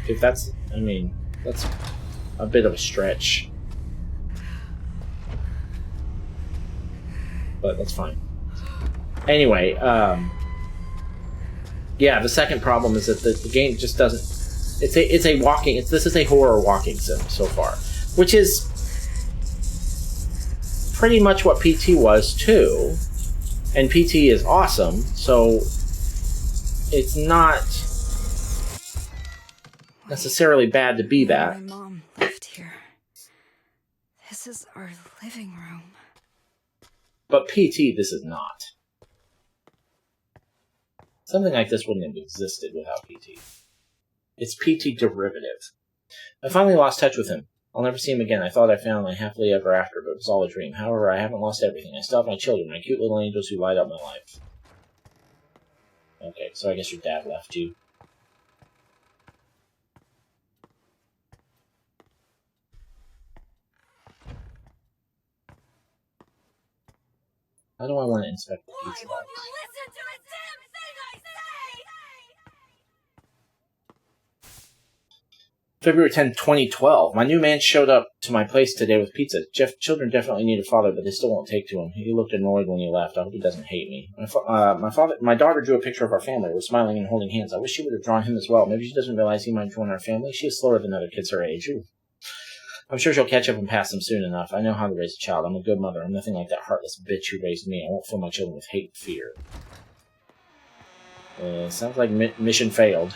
If that's a bit of a stretch. But that's fine. Anyway, yeah, the second problem is that the game just doesn't... This is a horror walking sim so far. Which is pretty much what PT was too. And PT is awesome, so it's not necessarily bad to be that. My mom lived here. This is our living room. But PT, this is not. Something like this wouldn't have existed without PT. It's PT derivative. I finally lost touch with him. I'll never see him again. I thought I found my happily ever after, but it was all a dream. However, I haven't lost everything. I still have my children, my cute little angels who light up my life. Okay, so I guess your dad left you. How do I want to inspect the pizza box? Listen to a damn thing I say! February 10, 2012. My new man showed up to my place today with pizza. Children definitely need a father, but they still won't take to him. He looked annoyed when he left. I hope he doesn't hate me. My daughter drew a picture of our family. We're smiling and holding hands. I wish she would have drawn him as well. Maybe she doesn't realize he might join our family. She is slower than other kids her age. Ooh. I'm sure she'll catch up and pass them soon enough. I know how to raise a child. I'm a good mother. I'm nothing like that heartless bitch who raised me. I won't fill my children with hate and fear. Sounds like mission failed.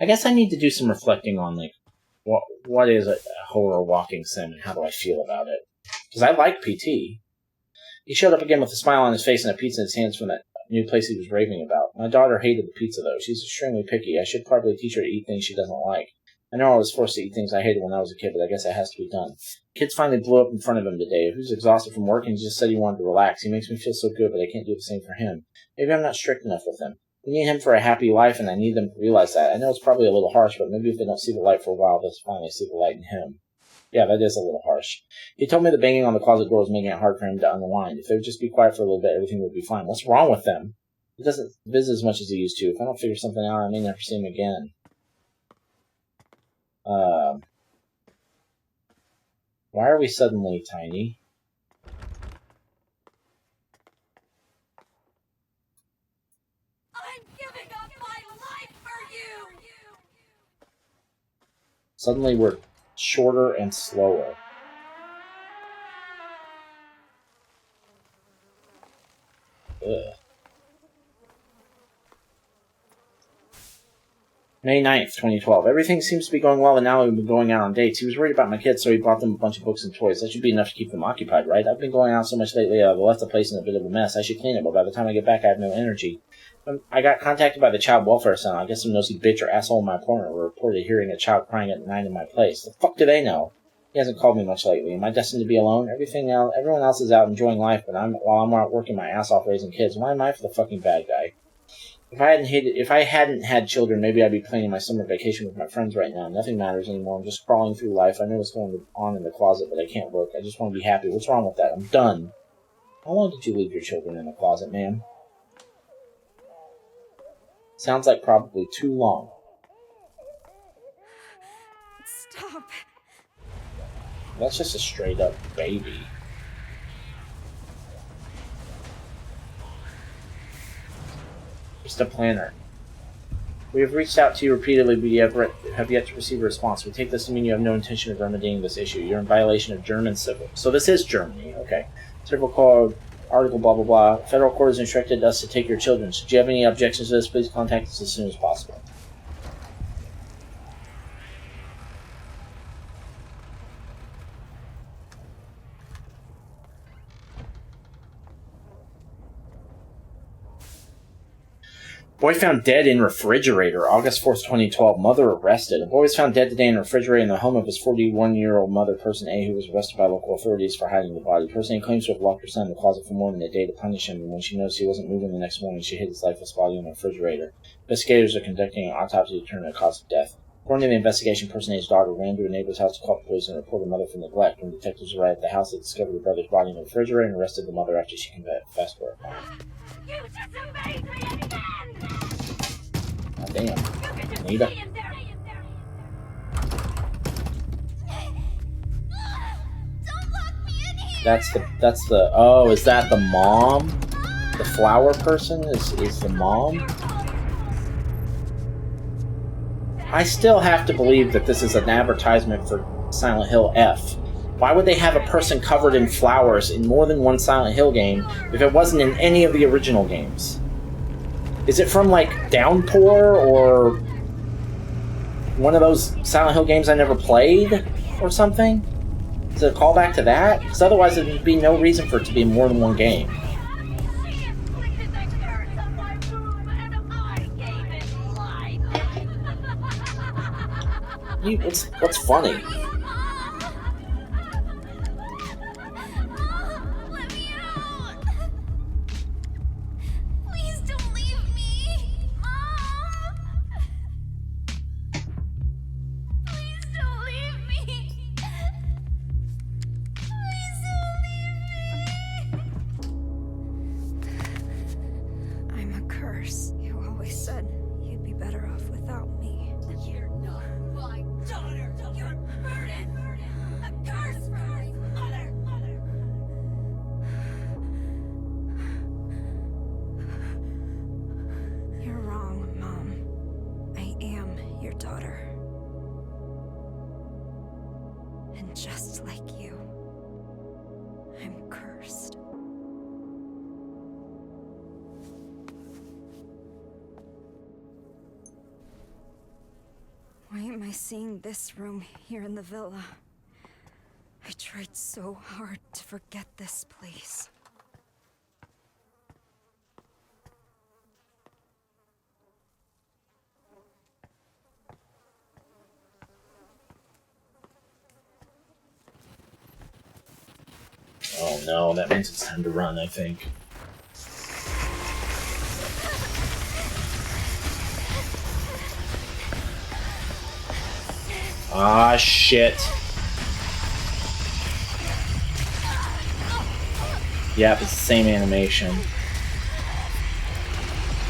I guess I need to do some reflecting on, like, what is a horror walking sim and how do I feel about it. Because I like PT. He showed up again with a smile on his face and a pizza in his hands from that new place he was raving about. My daughter hated the pizza, though. She's extremely picky. I should probably teach her to eat things she doesn't like. I know I was forced to eat things I hated when I was a kid, but I guess it has to be done. Kids finally blew up in front of him today. He was exhausted from work and he just said he wanted to relax. He makes me feel so good, but I can't do the same for him. Maybe I'm not strict enough with him. We need him for a happy life, and I need them to realize that. I know it's probably a little harsh, but maybe if they don't see the light for a while, they'll finally see the light in him. Yeah, that is a little harsh. He told me the banging on the closet door was making it hard for him to unwind. If they would just be quiet for a little bit, everything would be fine. What's wrong with them? He doesn't visit as much as he used to. If I don't figure something out, I may never see him again. Why are we suddenly tiny? I'm giving up my life for you! Suddenly we're shorter and slower. Ugh. May 9th, 2012. Everything seems to be going well, and now we've been going out on dates. He was worried about my kids, so he bought them a bunch of books and toys. That should be enough to keep them occupied, right? I've been going out so much lately, I've left the place in a bit of a mess. I should clean it, but by the time I get back, I have no energy. I got contacted by the Child Welfare Center. I guess some nosy bitch or asshole in my apartment reported hearing a child crying at night in my place. The fuck do they know? He hasn't called me much lately. Am I destined to be alone? Everyone else is out enjoying life, but while I'm out working my ass off raising kids, why am I for the fucking bad guy? If I hadn't had children, maybe I'd be planning my summer vacation with my friends right now. Nothing matters anymore. I'm just crawling through life. I know what's going on in the closet, but I can't look. I just want to be happy. What's wrong with that? I'm done. How long did you leave your children in the closet, ma'am? Sounds like probably too long. Stop. That's just a straight up baby. Just a planner. We have reached out to you repeatedly, but have yet to receive a response. We take this to mean you have no intention of remedying this issue. You're in violation of German civil. So this is Germany, okay. Civil code, article, blah, blah, blah. Federal court has instructed us to take your children. Should you have any objections to this, please contact us as soon as possible. Boy found dead in refrigerator. August 4th, 2012. Mother arrested. A boy was found dead today in a refrigerator in the home of his 41-year-old mother, person A, who was arrested by local authorities for hiding the body. Person A claims to have locked her son in the closet for more than a day to punish him, and when she noticed he wasn't moving the next morning, she hid his lifeless body in the refrigerator. Investigators are conducting an autopsy to determine the cause of death. According to the investigation, person A's daughter ran to a neighbor's house to call the police and report her mother for neglect. When detectives arrived at the house, they discovered her brother's body in the refrigerator and arrested the mother after she confessed to her crime. You disobeyed me again! God damn. Anita. Don't lock me in here! That's the oh, is that the mom? The flower person is the mom? I still have to believe that this is an advertisement for Silent Hill F. Why would they have a person covered in flowers in more than one Silent Hill game if it wasn't in any of the original games? Is it from, like, Downpour or one of those Silent Hill games I never played or something? Is it a callback to that? Because otherwise there'd be no reason for it to be more than one game. What's funny? Let me out! Please don't leave me! Mom! Please don't leave me! Please don't leave me! I'm a curse. You always said you'd be better off without me. You're not my daughter! You're a burden! A curse from my mother! You're wrong, Mom. I am your daughter. And just like you, I'm cursed. Why am I seeing this room here in the villa? I tried so hard to forget this place. Oh no, that means it's time to run, I think. Ah, shit. Yep, it's the same animation.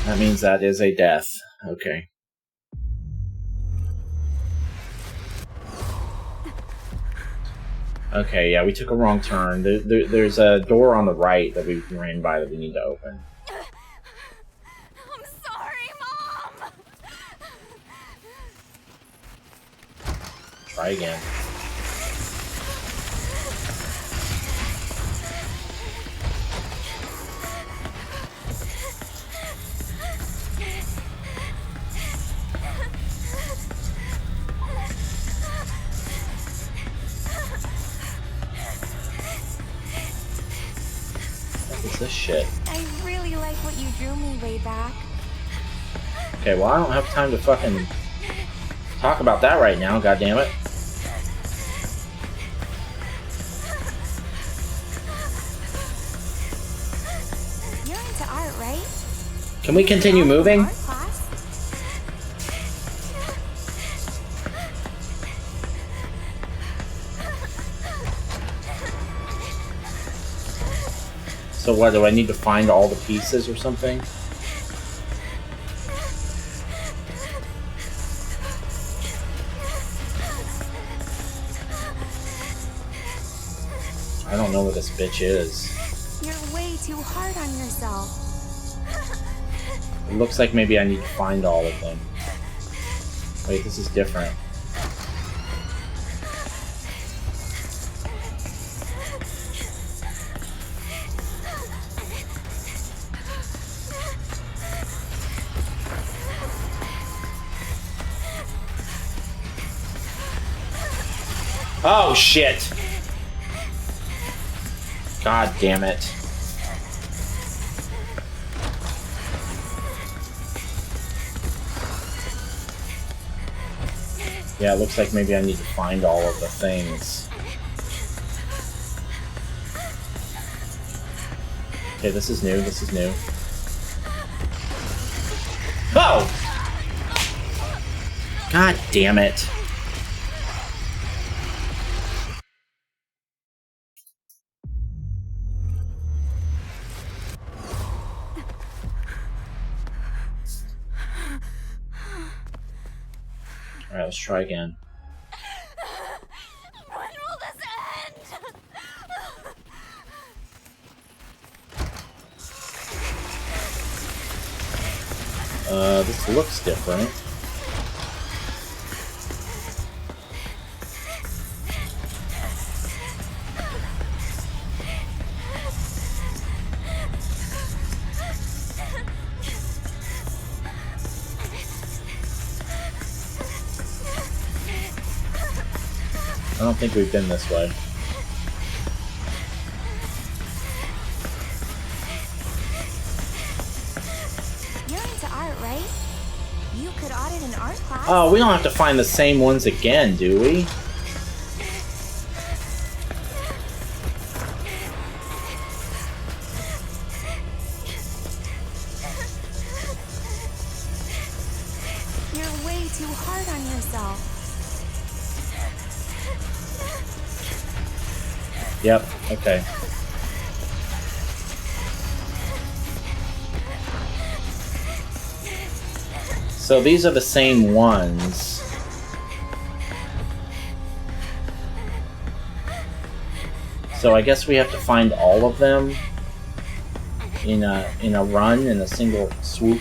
That means that is a death. Okay. Okay, yeah, we took a wrong turn. There's a door on the right that we ran by that we need to open. I'm sorry, Mom! Try again. What is this shit? I really like what you drew me way back. Okay, well I don't have time to fucking talk about that right now, goddammit. You're into art, right? Can we continue moving? Art class? So what, do I need to find all the pieces or something? I don't know what this bitch is. You're way too hard on yourself. It looks like maybe I need to find all of them. Wait, this is different. Oh, shit! God damn it. Yeah, it looks like maybe I need to find all of the things. Okay, this is new, this is new. Oh! God damn it. Alright, let's try again. When will this end? This looks different. I don't think we've been this way. You're into art, right? You could audit an art class. Oh, we don't have to find the same ones again, do we? You're way too hard on yourself. Yep, okay. So these are the same ones. So I guess we have to find all of them in a run, in a single swoop.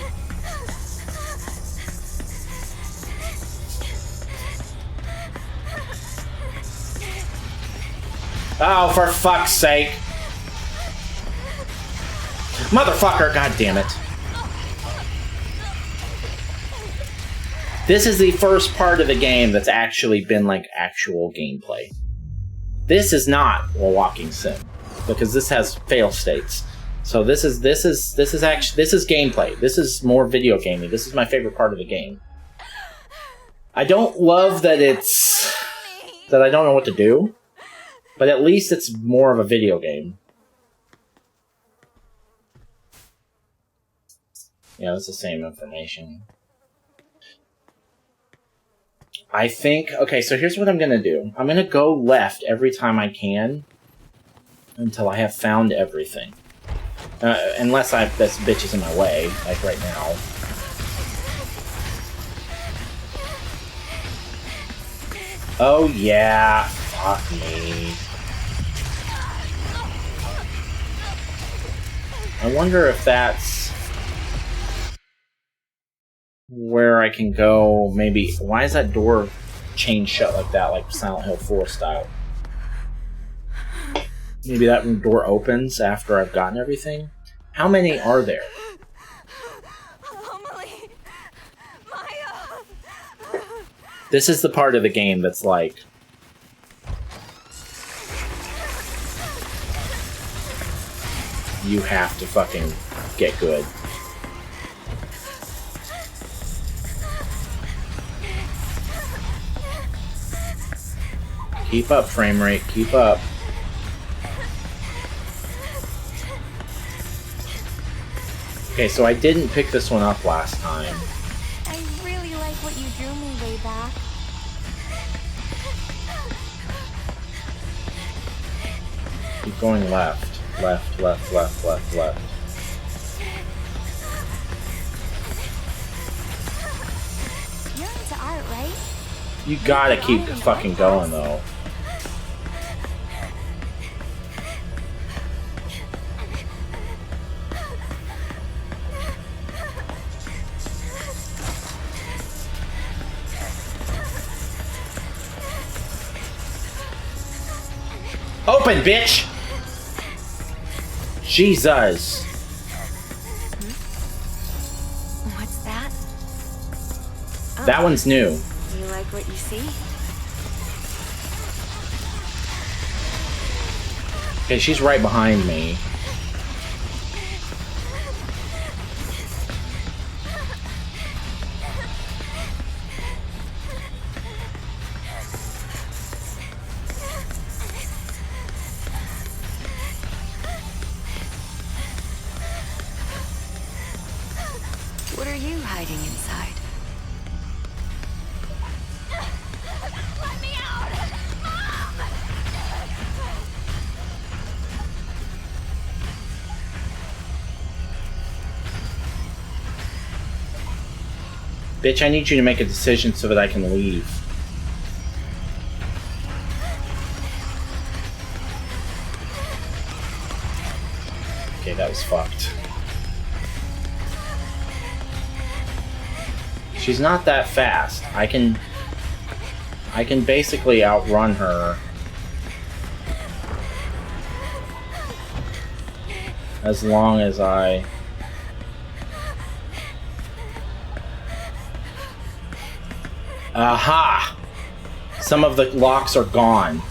Oh, for fuck's sake. Motherfucker, god damn it. This is the first part of the game that's actually been like actual gameplay. This is not a walking sim because this has fail states. So this is gameplay. This is more video gaming. This is my favorite part of the game. I don't love that I don't know what to do. But at least it's more of a video game. Yeah, that's the same information. I think... Okay, so here's what I'm going to do. I'm going to go left every time I can until I have found everything. Unless this bitch is in my way, like right now. Oh, yeah. Fuck me. I wonder if that's where I can go, maybe... Why is that door chained shut like that, like Silent Hill 4 style? Maybe that door opens after I've gotten everything? How many are there? Amelie! Maya! This is the part of the game that's like... You have to fucking get good. Keep up, frame rate. Keep up. Okay, so I didn't pick this one up last time. I really like what you drew me way back. Keep going left. Left, left, left, left, left. You're into art, right? You gotta keep fucking going, though. Open, bitch! Jesus. What's that? That one's new. You like what you see? Okay, she's right behind me. Bitch, I need you to make a decision so that I can leave. Okay, that was fucked. She's not that fast. I can basically outrun her. As long as I... Aha! Some of the locks are gone.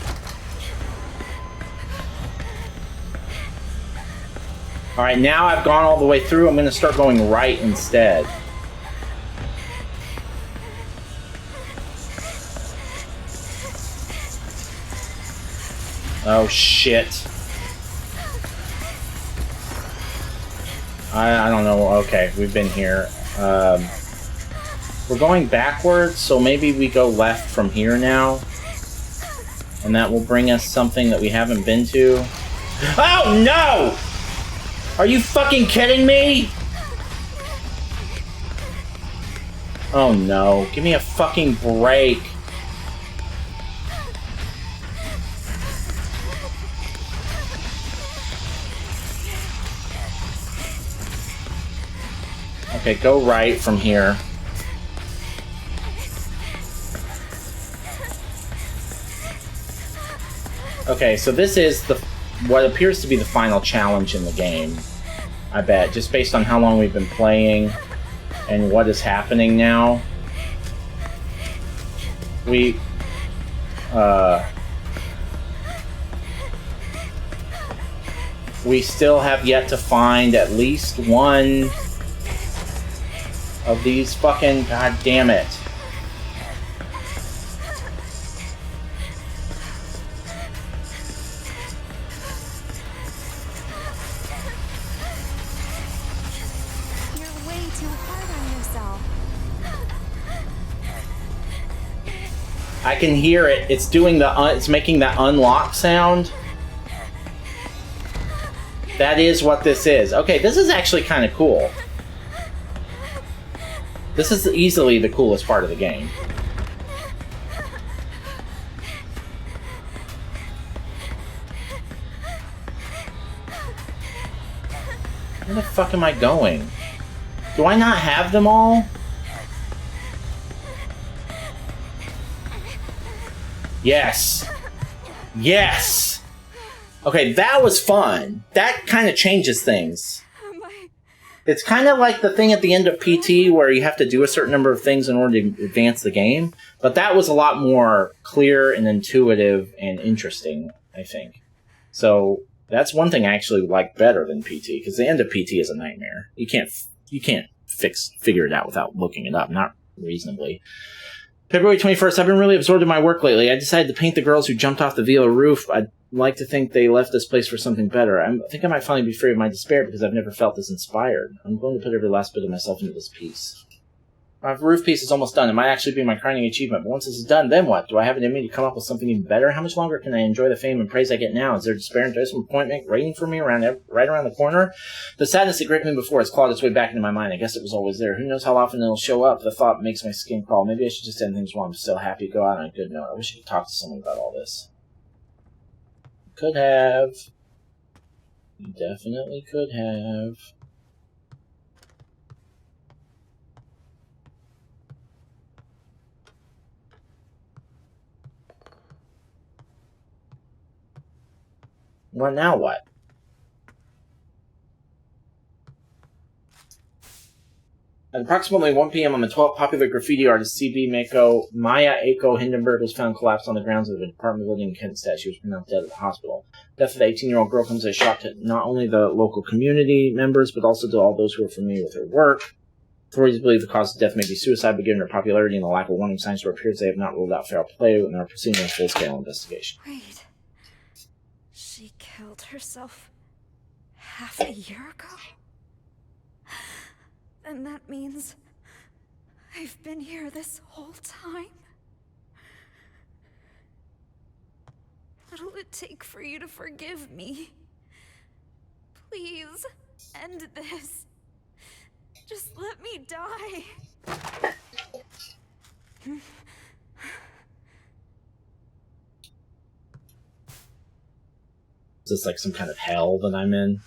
Alright, now I've gone all the way through. I'm going to start going right instead. Oh, shit. I don't know. Okay, we've been here. We're going backwards, so maybe we go left from here now. And that will bring us something that we haven't been to. Oh, no! Are you fucking kidding me? Oh, no. Give me a fucking break. Okay, go right from here. Okay, so this is what appears to be the final challenge in the game, I bet, just based on how long we've been playing and what is happening now. We still have yet to find at least one of these fucking... God damn it. You're way too hard on yourself. I can hear it. It's doing the... it's making that unlock sound. That is what this is. Okay, this is actually kind of cool. This is easily the coolest part of the game. Where the fuck am I going? Do I not have them all? Yes. Yes! Okay, that was fun. That kind of changes things. It's kind of like the thing at the end of PT where you have to do a certain number of things in order to advance the game. But that was a lot more clear and intuitive and interesting, I think. So that's one thing I actually like better than PT, because the end of PT is a nightmare. You can't figure it out without looking it up, not reasonably. February 21st, I've been really absorbed in my work lately. I decided to paint the girls who jumped off the villa roof. I'd like to think they left this place for something better. I think I might finally be free of my despair because I've never felt this inspired. I'm going to put every last bit of myself into this piece. My roof piece is almost done. It might actually be my crowning achievement, but once this is done, then what? Do I have it in me to come up with something even better? How much longer can I enjoy the fame and praise I get now? Is there despair and disappointment waiting for me right around the corner? The sadness that gripped me before has clawed its way back into my mind. I guess it was always there. Who knows how often it'll show up? The thought makes my skin crawl. Maybe I should just end things while I'm still happy to go out on a good note. I wish I could talk to someone about all this. Could have. You definitely could have. Well, now what? At approximately 1 p.m. on the 12th, popular graffiti artist C.B. Maya Aiko Hindenburg was found collapsed on the grounds of an apartment building in Kentstadt. She was pronounced dead at the hospital. The death of the 18-year-old girl comes as a shock to not only the local community members, but also to all those who are familiar with her work. Authorities believe the cause of death may be suicide, but given her popularity and the lack of warning signs to her peers, they have not ruled out foul play and are proceeding with a full-scale investigation. Wait. She killed herself half a year ago? And that means I've been here this whole time? What'll it take for you to forgive me? Please, end this. Just let me die. Is this like some kind of hell that I'm in?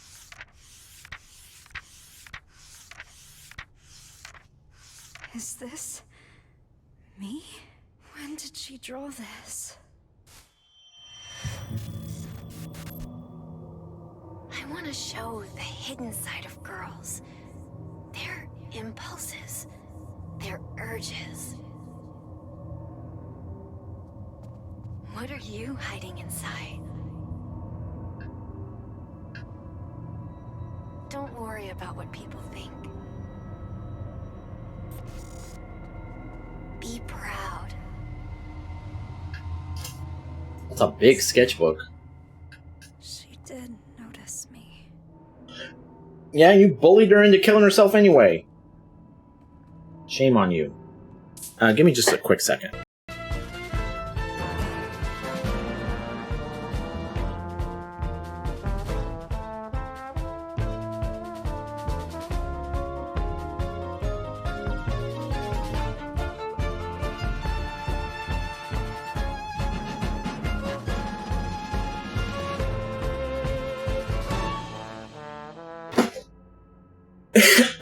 Is this me? When did she draw this? I want to show the hidden side of girls. Their impulses, their urges. What are you hiding inside? Don't worry about what people think. Be proud. That's a big sketchbook. She did notice me. Yeah, you bullied her into killing herself anyway. Shame on you. Give me just a quick second.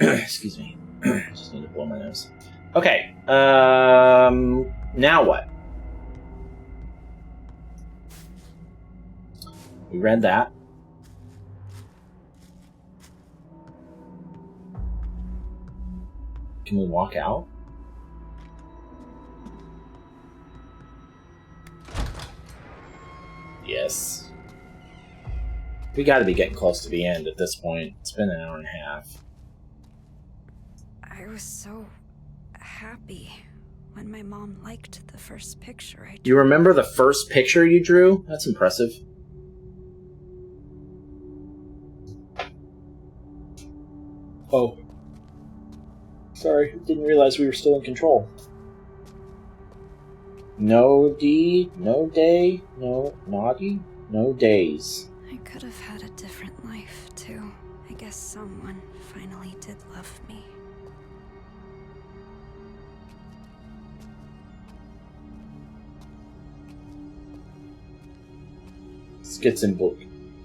Excuse me. Just need to blow my nose. Okay. Now what? We read that. Can we walk out? Yes. We gotta be getting close to the end at this point. It's been an hour and a half. I was so happy when my mom liked the first picture I drew. You remember the first picture you drew? That's impressive. Oh. Sorry, didn't realize we were still in control. No deed, no day, no naughty, no days. I could have had a different life, too. I guess someone finally did love me. Skizzen book.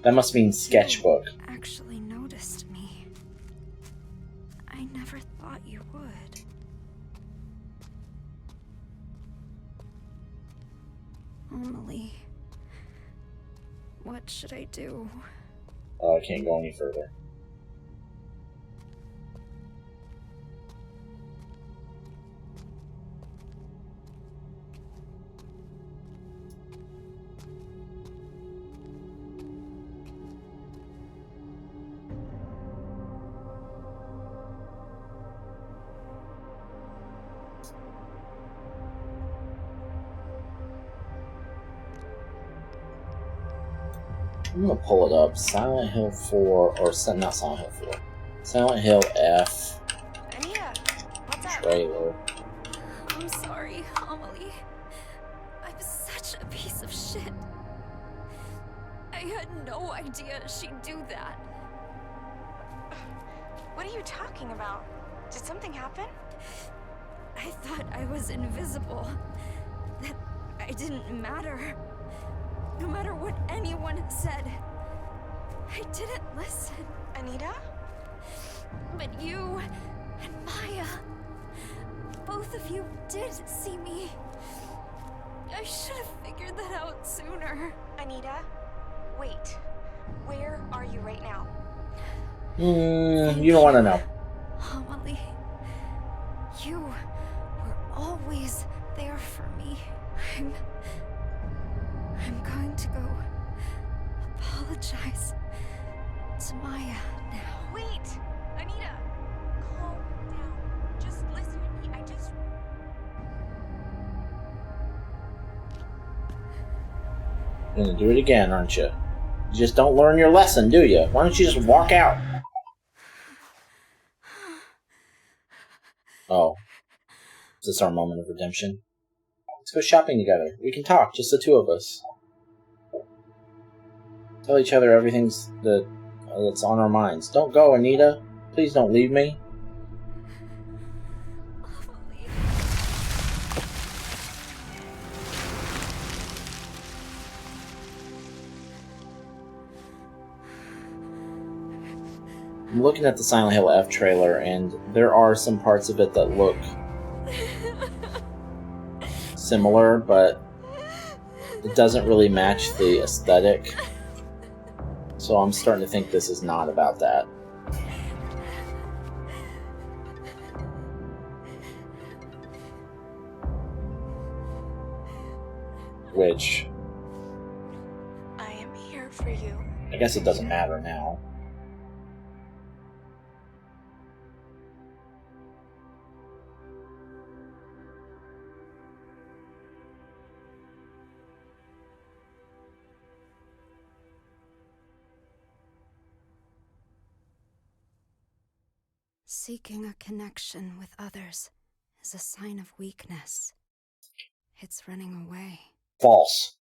That must mean sketchbook. You actually noticed me. I never thought you would. Emily, what should I do? Oh, I can't go any further. I'm gonna pull it up. Silent Hill 4, or not Silent Hill 4. Silent Hill F. Anita, what's up? Trailer. I'm sorry, Emily. I'm such a piece of shit. I had no idea she'd do that. What are you talking about? Did something happen? I thought I was invisible. That I didn't matter. No matter what anyone said. I didn't listen. Anita? But you and Maya, both of you did see me. I should have figured that out sooner. Anita? Wait. Where are you right now? You don't want to know. Emily, you were always there for me. I'm going to go apologize to Maya now. Wait! Anita! Calm down. Just listen to me. You're gonna do it again, aren't you? You just don't learn your lesson, do you? Why don't you just walk out? Oh. Is this our moment of redemption? Let's go shopping together. We can talk, just the two of us. Tell each other everything's that's on our minds. Don't go, Anita. Please don't leave me. Emily. I'm looking at the Silent Hill F trailer, and there are some parts of it that look similar, but it doesn't really match the aesthetic. So I'm starting to think this is not about that. Which, I am here for you. I guess it doesn't matter now. Seeking a connection with others is a sign of weakness. It's running away. False.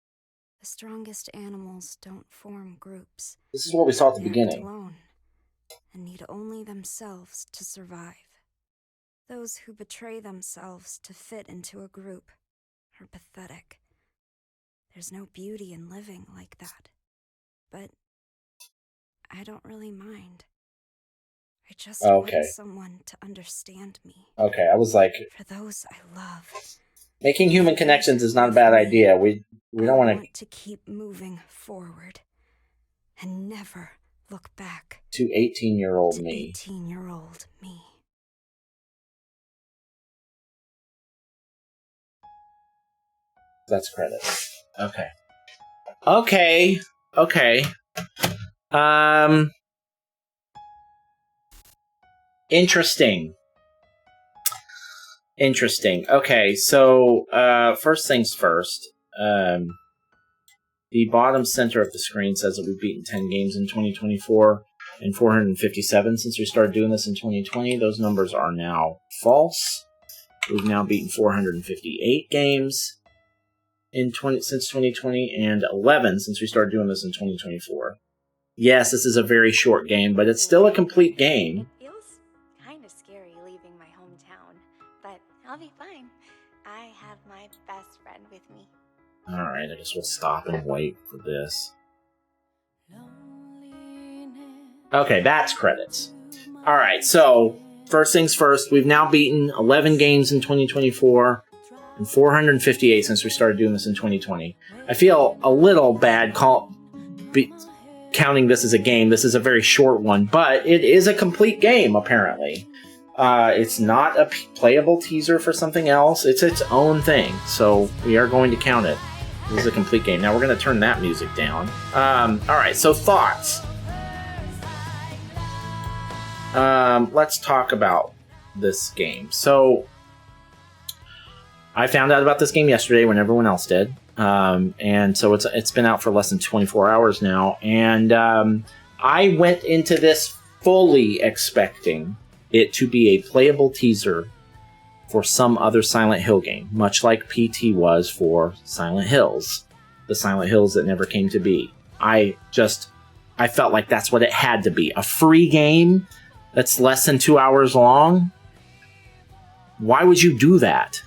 The strongest animals don't form groups. This is what we saw at the They act beginning. alone and need only themselves to survive. Those who betray themselves to fit into a group are pathetic. There's no beauty in living like that. But I don't really mind. I just want someone to understand me. Okay, I was like, For those I love. making human connections is not a bad idea. We don't want to keep moving forward and never look back to 18-year-old me. 18-year-old me. That's credits. Okay. Okay. Interesting. Okay, so first things first. The bottom center of the screen says that we've beaten 10 games in 2024 and 457 since we started doing this in 2020. Those numbers are now false. We've now beaten 458 games since 2020 and 11 since we started doing this in 2024. Yes, this is a very short game, but it's still a complete game. It feels kind of scary leaving my hometown, but I'll be fine. I have my best friend with me. Alright, I guess we'll stop and wait for this. Okay, that's credits. Alright, so, first things first, we've now beaten 11 games in 2024 and 458 since we started doing this in 2020. I feel a little bad counting this as a game. This is a very short one, but it is a complete game, apparently. It's not a playable teaser for something else. It's its own thing, so we are going to count it. This is a complete game. Now we're going to turn that music down. Alright, so thoughts. Let's talk about this game. So, I found out about this game yesterday when everyone else did. And so it's been out for less than 24 hours now. And I went into this fully expecting it to be a playable teaser for some other Silent Hill game, much like PT was for Silent Hills, the Silent Hills that never came to be. I felt like that's what it had to be. A free game that's less than 2 hours long? Why would you do that?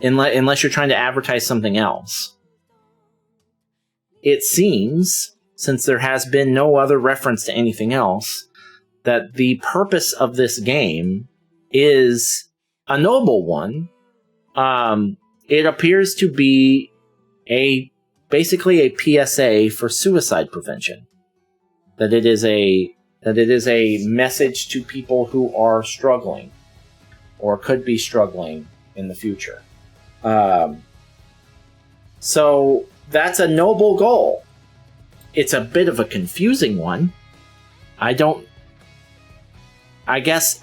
Unless you're trying to advertise something else. It seems, since there has been no other reference to anything else, that the purpose of this game is a noble one. It appears to be basically a PSA for suicide prevention. That it is a message to people who are struggling or could be struggling in the future. So that's a noble goal. It's a bit of a confusing one. I guess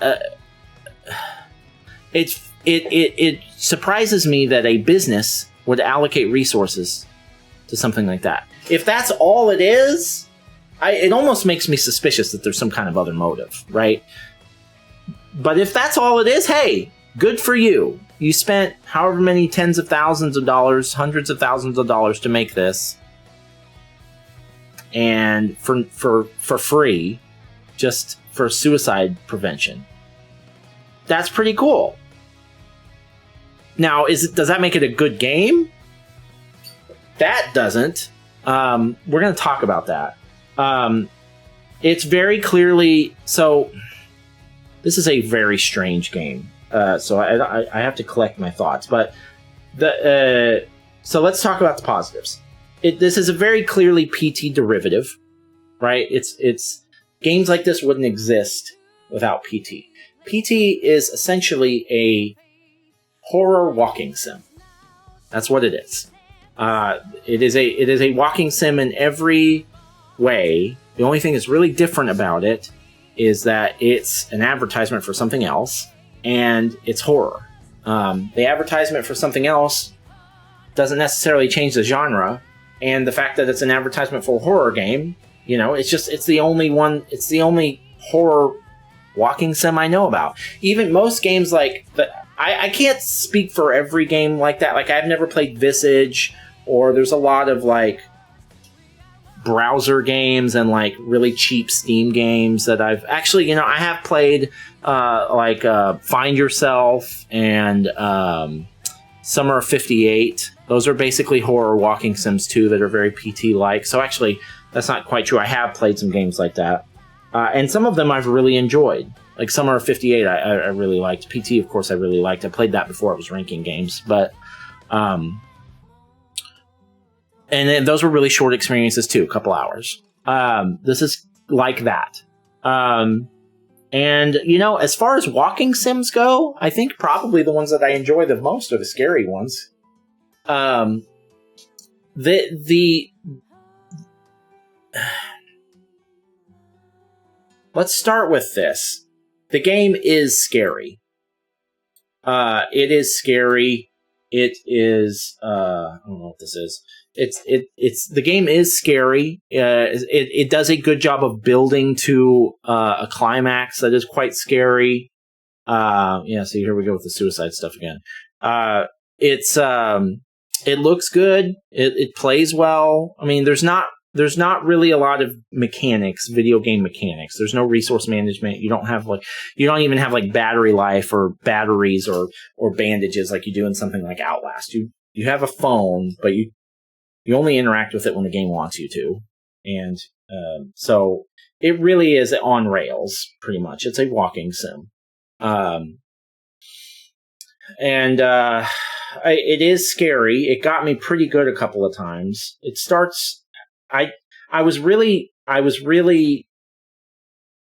it surprises me that a business would allocate resources to something like that. If that's all it is, it almost makes me suspicious that there's some kind of other motive, right? But if that's all it is, hey, good for you. You spent however many tens of thousands of dollars, hundreds of thousands of dollars to make this. And for free, just for suicide prevention. That's pretty cool. Now, does that make it a good game? That doesn't. We're going to talk about that. It's very clearly... So, this is a very strange game. So I have to collect my thoughts. But so let's talk about the positives. This is a very clearly PT derivative, right? It's games like this wouldn't exist without PT. PT is essentially a horror walking sim. That's what it is. It is a walking sim in every way. The only thing that's really different about it is that it's an advertisement for something else, and it's horror. The advertisement for something else doesn't necessarily change the genre, and the fact that it's an advertisement for a horror game, it's the only horror walking sim I know about. Even most games like I can't speak for every game like that. Like, I've never played Visage, or there's a lot of like browser games and like really cheap Steam games that I've actually, I have played Find Yourself and Summer of 58. Those are basically horror walking sims too that are very PT-like. So actually, that's not quite true. I have played some games like that. And some of them I've really enjoyed. Like Summer of 58, I really liked. PT, of course, I really liked. I played that before it was ranking games. But, and then those were really short experiences too, a couple hours. This is like that. And, as far as walking sims go, I think probably the ones that I enjoy the most are the scary ones. Let's start with this. The game is scary. It is scary. It is, I don't know what this is. The game is scary. It does a good job of building to a climax that is quite scary. So here we go with the suicide stuff again. It looks good. It plays well. I mean, there's not really a lot of mechanics, video game mechanics. There's no resource management. You don't even have like battery life or batteries or bandages like you do in something like Outlast. You have a phone, but you only interact with it when the game wants you to. And so it really is on rails, pretty much. It's a walking sim. It is scary. It got me pretty good a couple of times. It starts... I was really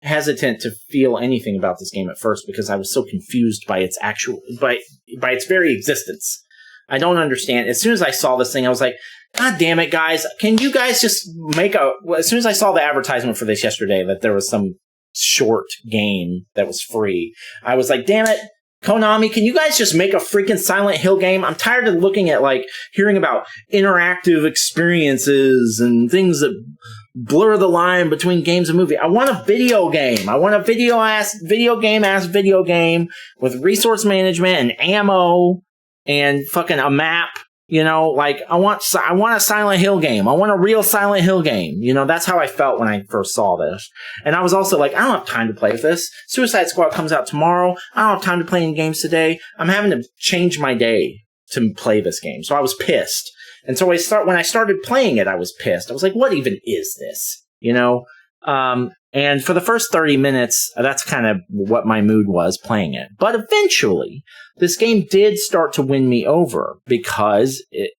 hesitant to feel anything about this game at first because I was so confused by its by its very existence. I don't understand. As soon as I saw this thing, I was like, God damn it, guys. Can you guys just as soon as I saw the advertisement for this yesterday, that there was some short game that was free, I was like, damn it, Konami, can you guys just make a freaking Silent Hill game? I'm tired of looking at, hearing about interactive experiences and things that blur the line between games and movie. I want a video game. I want a video game with resource management and ammo and fucking a map. I want a Silent Hill game. I want a real Silent Hill game. That's how I felt when I first saw this. And I was also like, I don't have time to play with this. Suicide Squad comes out tomorrow. I don't have time to play any games today. I'm having to change my day to play this game. So I was pissed. And so when I started playing it, I was pissed. I was like, what even is this? And for the first 30 minutes, that's kind of what my mood was playing it. But eventually, this game did start to win me over because it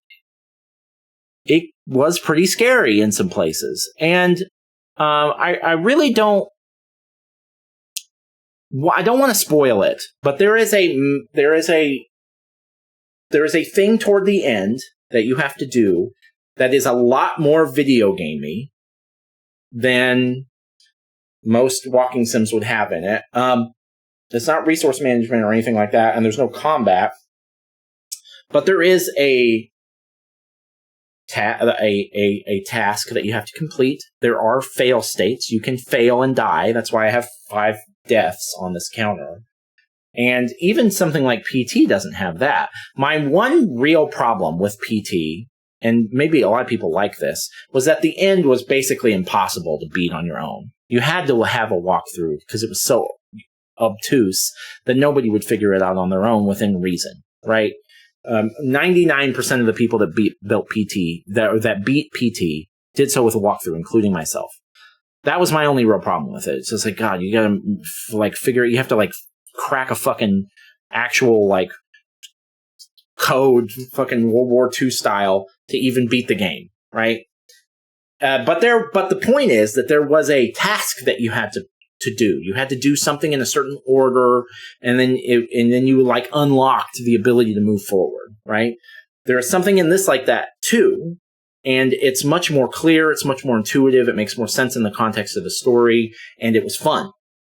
was pretty scary in some places. And I really don't... I don't want to spoil it, but there is a thing toward the end that you have to do that is a lot more video gamey than most walking sims would have in it. It's not resource management or anything like that, and there's no combat. But there is a task that you have to complete. There are fail states. You can fail and die. That's why I have 5 deaths on this counter. And even something like PT doesn't have that. My one real problem with PT, and maybe a lot of people like this, was that the end was basically impossible to beat on your own. You had to have a walkthrough because it was so obtuse that nobody would figure it out on their own within reason, right? 99% of the people that built PT, that beat PT, did so with a walkthrough, including myself. That was my only real problem with it. It's just like, God, you gotta like figure, you have to like crack a fucking actual like code, fucking World War II style to even beat the game, right? But the point is that there was a task that you had to do. You had to do something in a certain order, and then you like unlocked the ability to move forward, right? There is something in this like that too. And it's much more clear. It's much more intuitive. It makes more sense in the context of the story. And it was fun.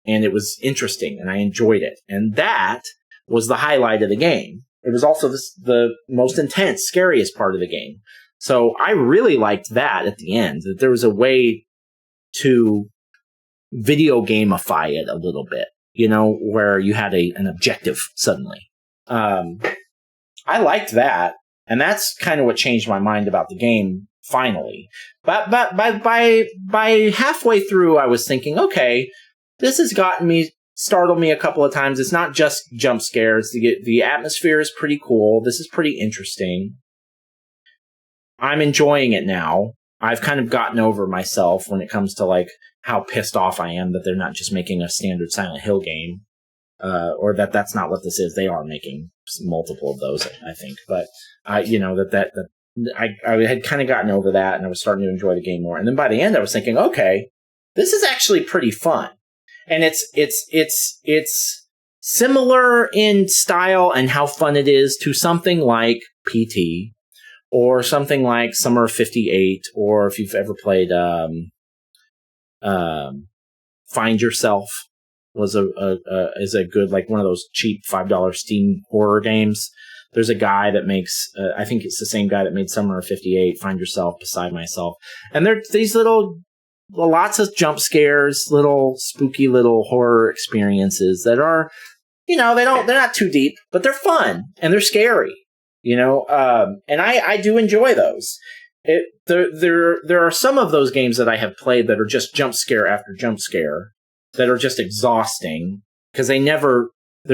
And it was interesting. And I enjoyed it. And that was the highlight of the game. It was also the most intense, scariest part of the game. So I really liked that at the end. That there was a way to video gamify it a little bit. You know, where you had an objective suddenly. I liked that. And that's kind of what changed my mind about the game, finally. But by halfway through, I was thinking, okay, this has startled me a couple of times. It's not just jump scares. The atmosphere is pretty cool. This is pretty interesting. I'm enjoying it now. I've kind of gotten over myself when it comes to like how pissed off I am that they're not just making a standard Silent Hill game. Or that's not what this is. They are making multiple of those, I think. But you know, I had kind of gotten over that, and I was starting to enjoy the game more. And then by the end, I was thinking, okay, this is actually pretty fun, and it's similar in style and how fun it is to something like PT or something like Summer of '58, or if you've ever played Find Yourself. Is a good, like, one of those cheap $5 Steam horror games. There's a guy that makes, I think it's the same guy that made Summer of '58, Find Yourself, Beside Myself. And they're these lots of jump scares, little spooky little horror experiences that are, you know, they're not too deep, but they're fun and they're scary, you know, and I do enjoy those. There are some of those games that I have played that are just jump scare after jump scare, that are just exhausting because there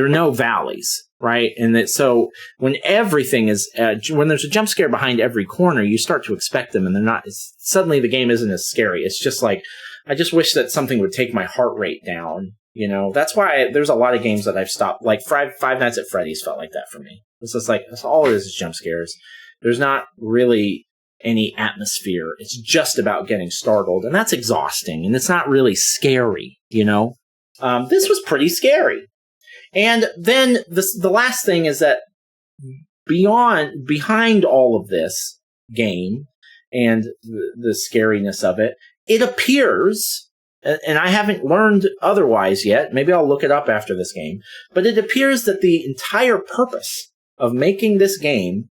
are no valleys, right? And so when everything is, when there's a jump scare behind every corner, you start to expect them, and they're not. Suddenly, the game isn't as scary. It's just like, I just wish that something would take my heart rate down. You know, that's why there's a lot of games that I've stopped. Like Five Nights at Freddy's felt like that for me. It's just like, that's all it is jump scares. There's not really any atmosphere. It's just about getting startled, and that's exhausting, and it's not really scary, you know? This was pretty scary. And then the last thing is that behind all of this game and the scariness of it, it appears, and I haven't learned otherwise yet, maybe I'll look it up after this game, but it appears that the entire purpose of making this game,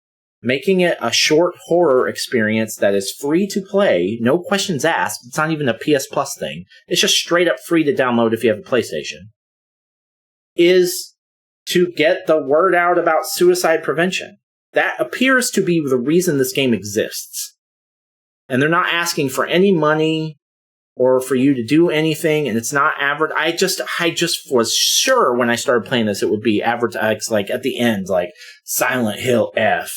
making it a short horror experience that is free to play, no questions asked. It's not even a PS Plus thing. It's just straight up free to download if you have a PlayStation. Is to get the word out about suicide prevention. That appears to be the reason this game exists. And they're not asking for any money or for you to do anything, and it's not advertised. I just was sure when I started playing this it would be advertised, like at the end, like Silent Hill F.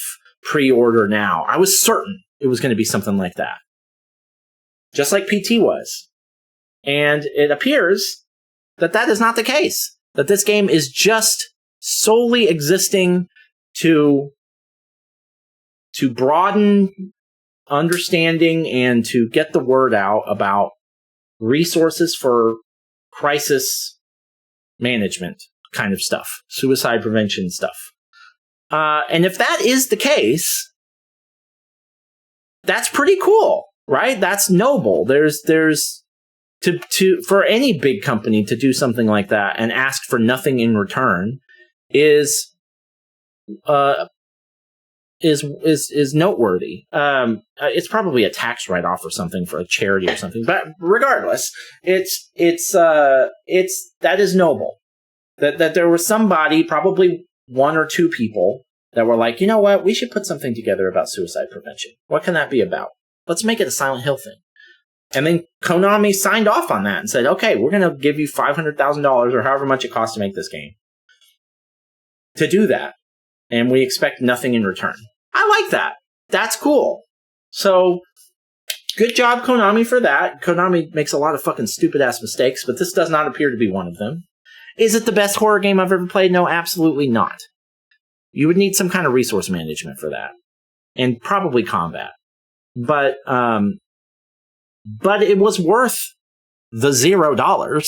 Pre-order now. I was certain it was going to be something like that. Just like PT was. And it appears that is not the case. That this game is just solely existing to broaden understanding and to get the word out about resources for crisis management kind of stuff. Suicide prevention stuff. And if that is the case, that's pretty cool, right? That's noble. There's for any big company to do something like that and ask for nothing in return is noteworthy. It's probably a tax write-off or something for a charity or something, but regardless, that is noble. That there was somebody, probably one or two people, that were like, you know what, we should put something together about suicide prevention. What can that be about? Let's make it a Silent Hill thing. And then Konami signed off on that and said, okay, we're going to give you $500,000 or however much it costs to make this game to do that. And we expect nothing in return. I like that. That's cool. So Good job, Konami, for that. Konami makes a lot of fucking stupid-ass mistakes, but this does not appear to be one of them. Is it the best horror game I've ever played? No, absolutely not. You would need some kind of resource management for that. And probably combat. But it was worth the $0.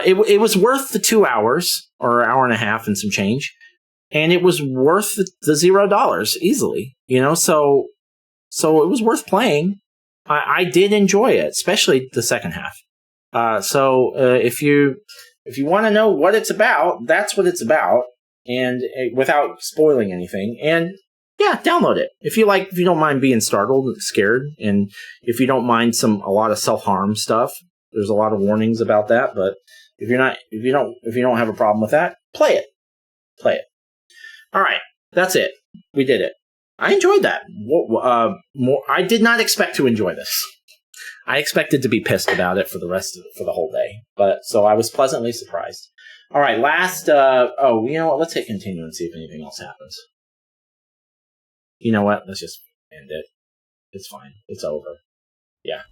It was worth the 2 hours, or hour and a half and some change. And it was worth the $0 easily. So it was worth playing. I did enjoy it, especially the second half. If you want to know what it's about, that's what it's about, and without spoiling anything. And yeah, download it if you don't mind being startled, scared, and if you don't mind a lot of self-harm stuff. There's a lot of warnings about that, but if you don't have a problem with that, play it. All right, that's it. We did it. I enjoyed that. I did not expect to enjoy this. I expected to be pissed about it for the whole day. So I was pleasantly surprised. All right, last. You know what? Let's hit continue and see if anything else happens. You know what? Let's just end it. It's fine. It's over. Yeah,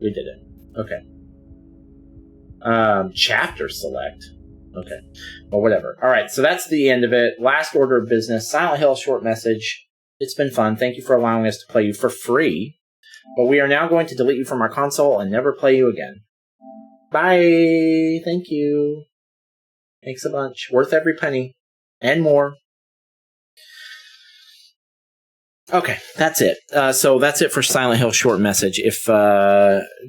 we did it. Okay. Chapter select. Okay. Well, whatever. All right, so that's the end of it. Last order of business. Silent Hill short message. It's been fun. Thank you for allowing us to play you for free. But we are now going to delete you from our console and never play you again. Bye. Thank you. Thanks a bunch. Worth every penny. And more. Okay, that's it. So that's it for Silent Hill short message.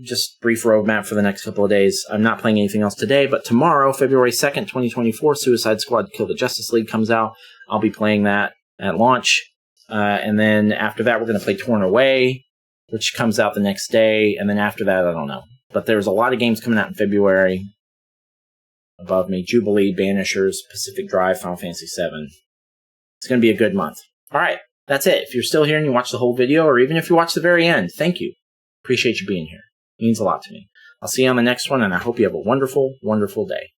Just brief roadmap for the next couple of days. I'm not playing anything else today, but tomorrow, February 2nd, 2024, Suicide Squad Kill the Justice League comes out. I'll be playing that at launch. And then after that, we're going to play Torn Away, which comes out the next day. And then after that, I don't know. But there's a lot of games coming out in February. Above me, Jubilee, Banishers, Pacific Drive, Final Fantasy VII. It's going to be a good month. All right. That's it. If you're still here and you watch the whole video, or even if you watch the very end, thank you. Appreciate you being here. It means a lot to me. I'll see you on the next one, and I hope you have a wonderful, wonderful day.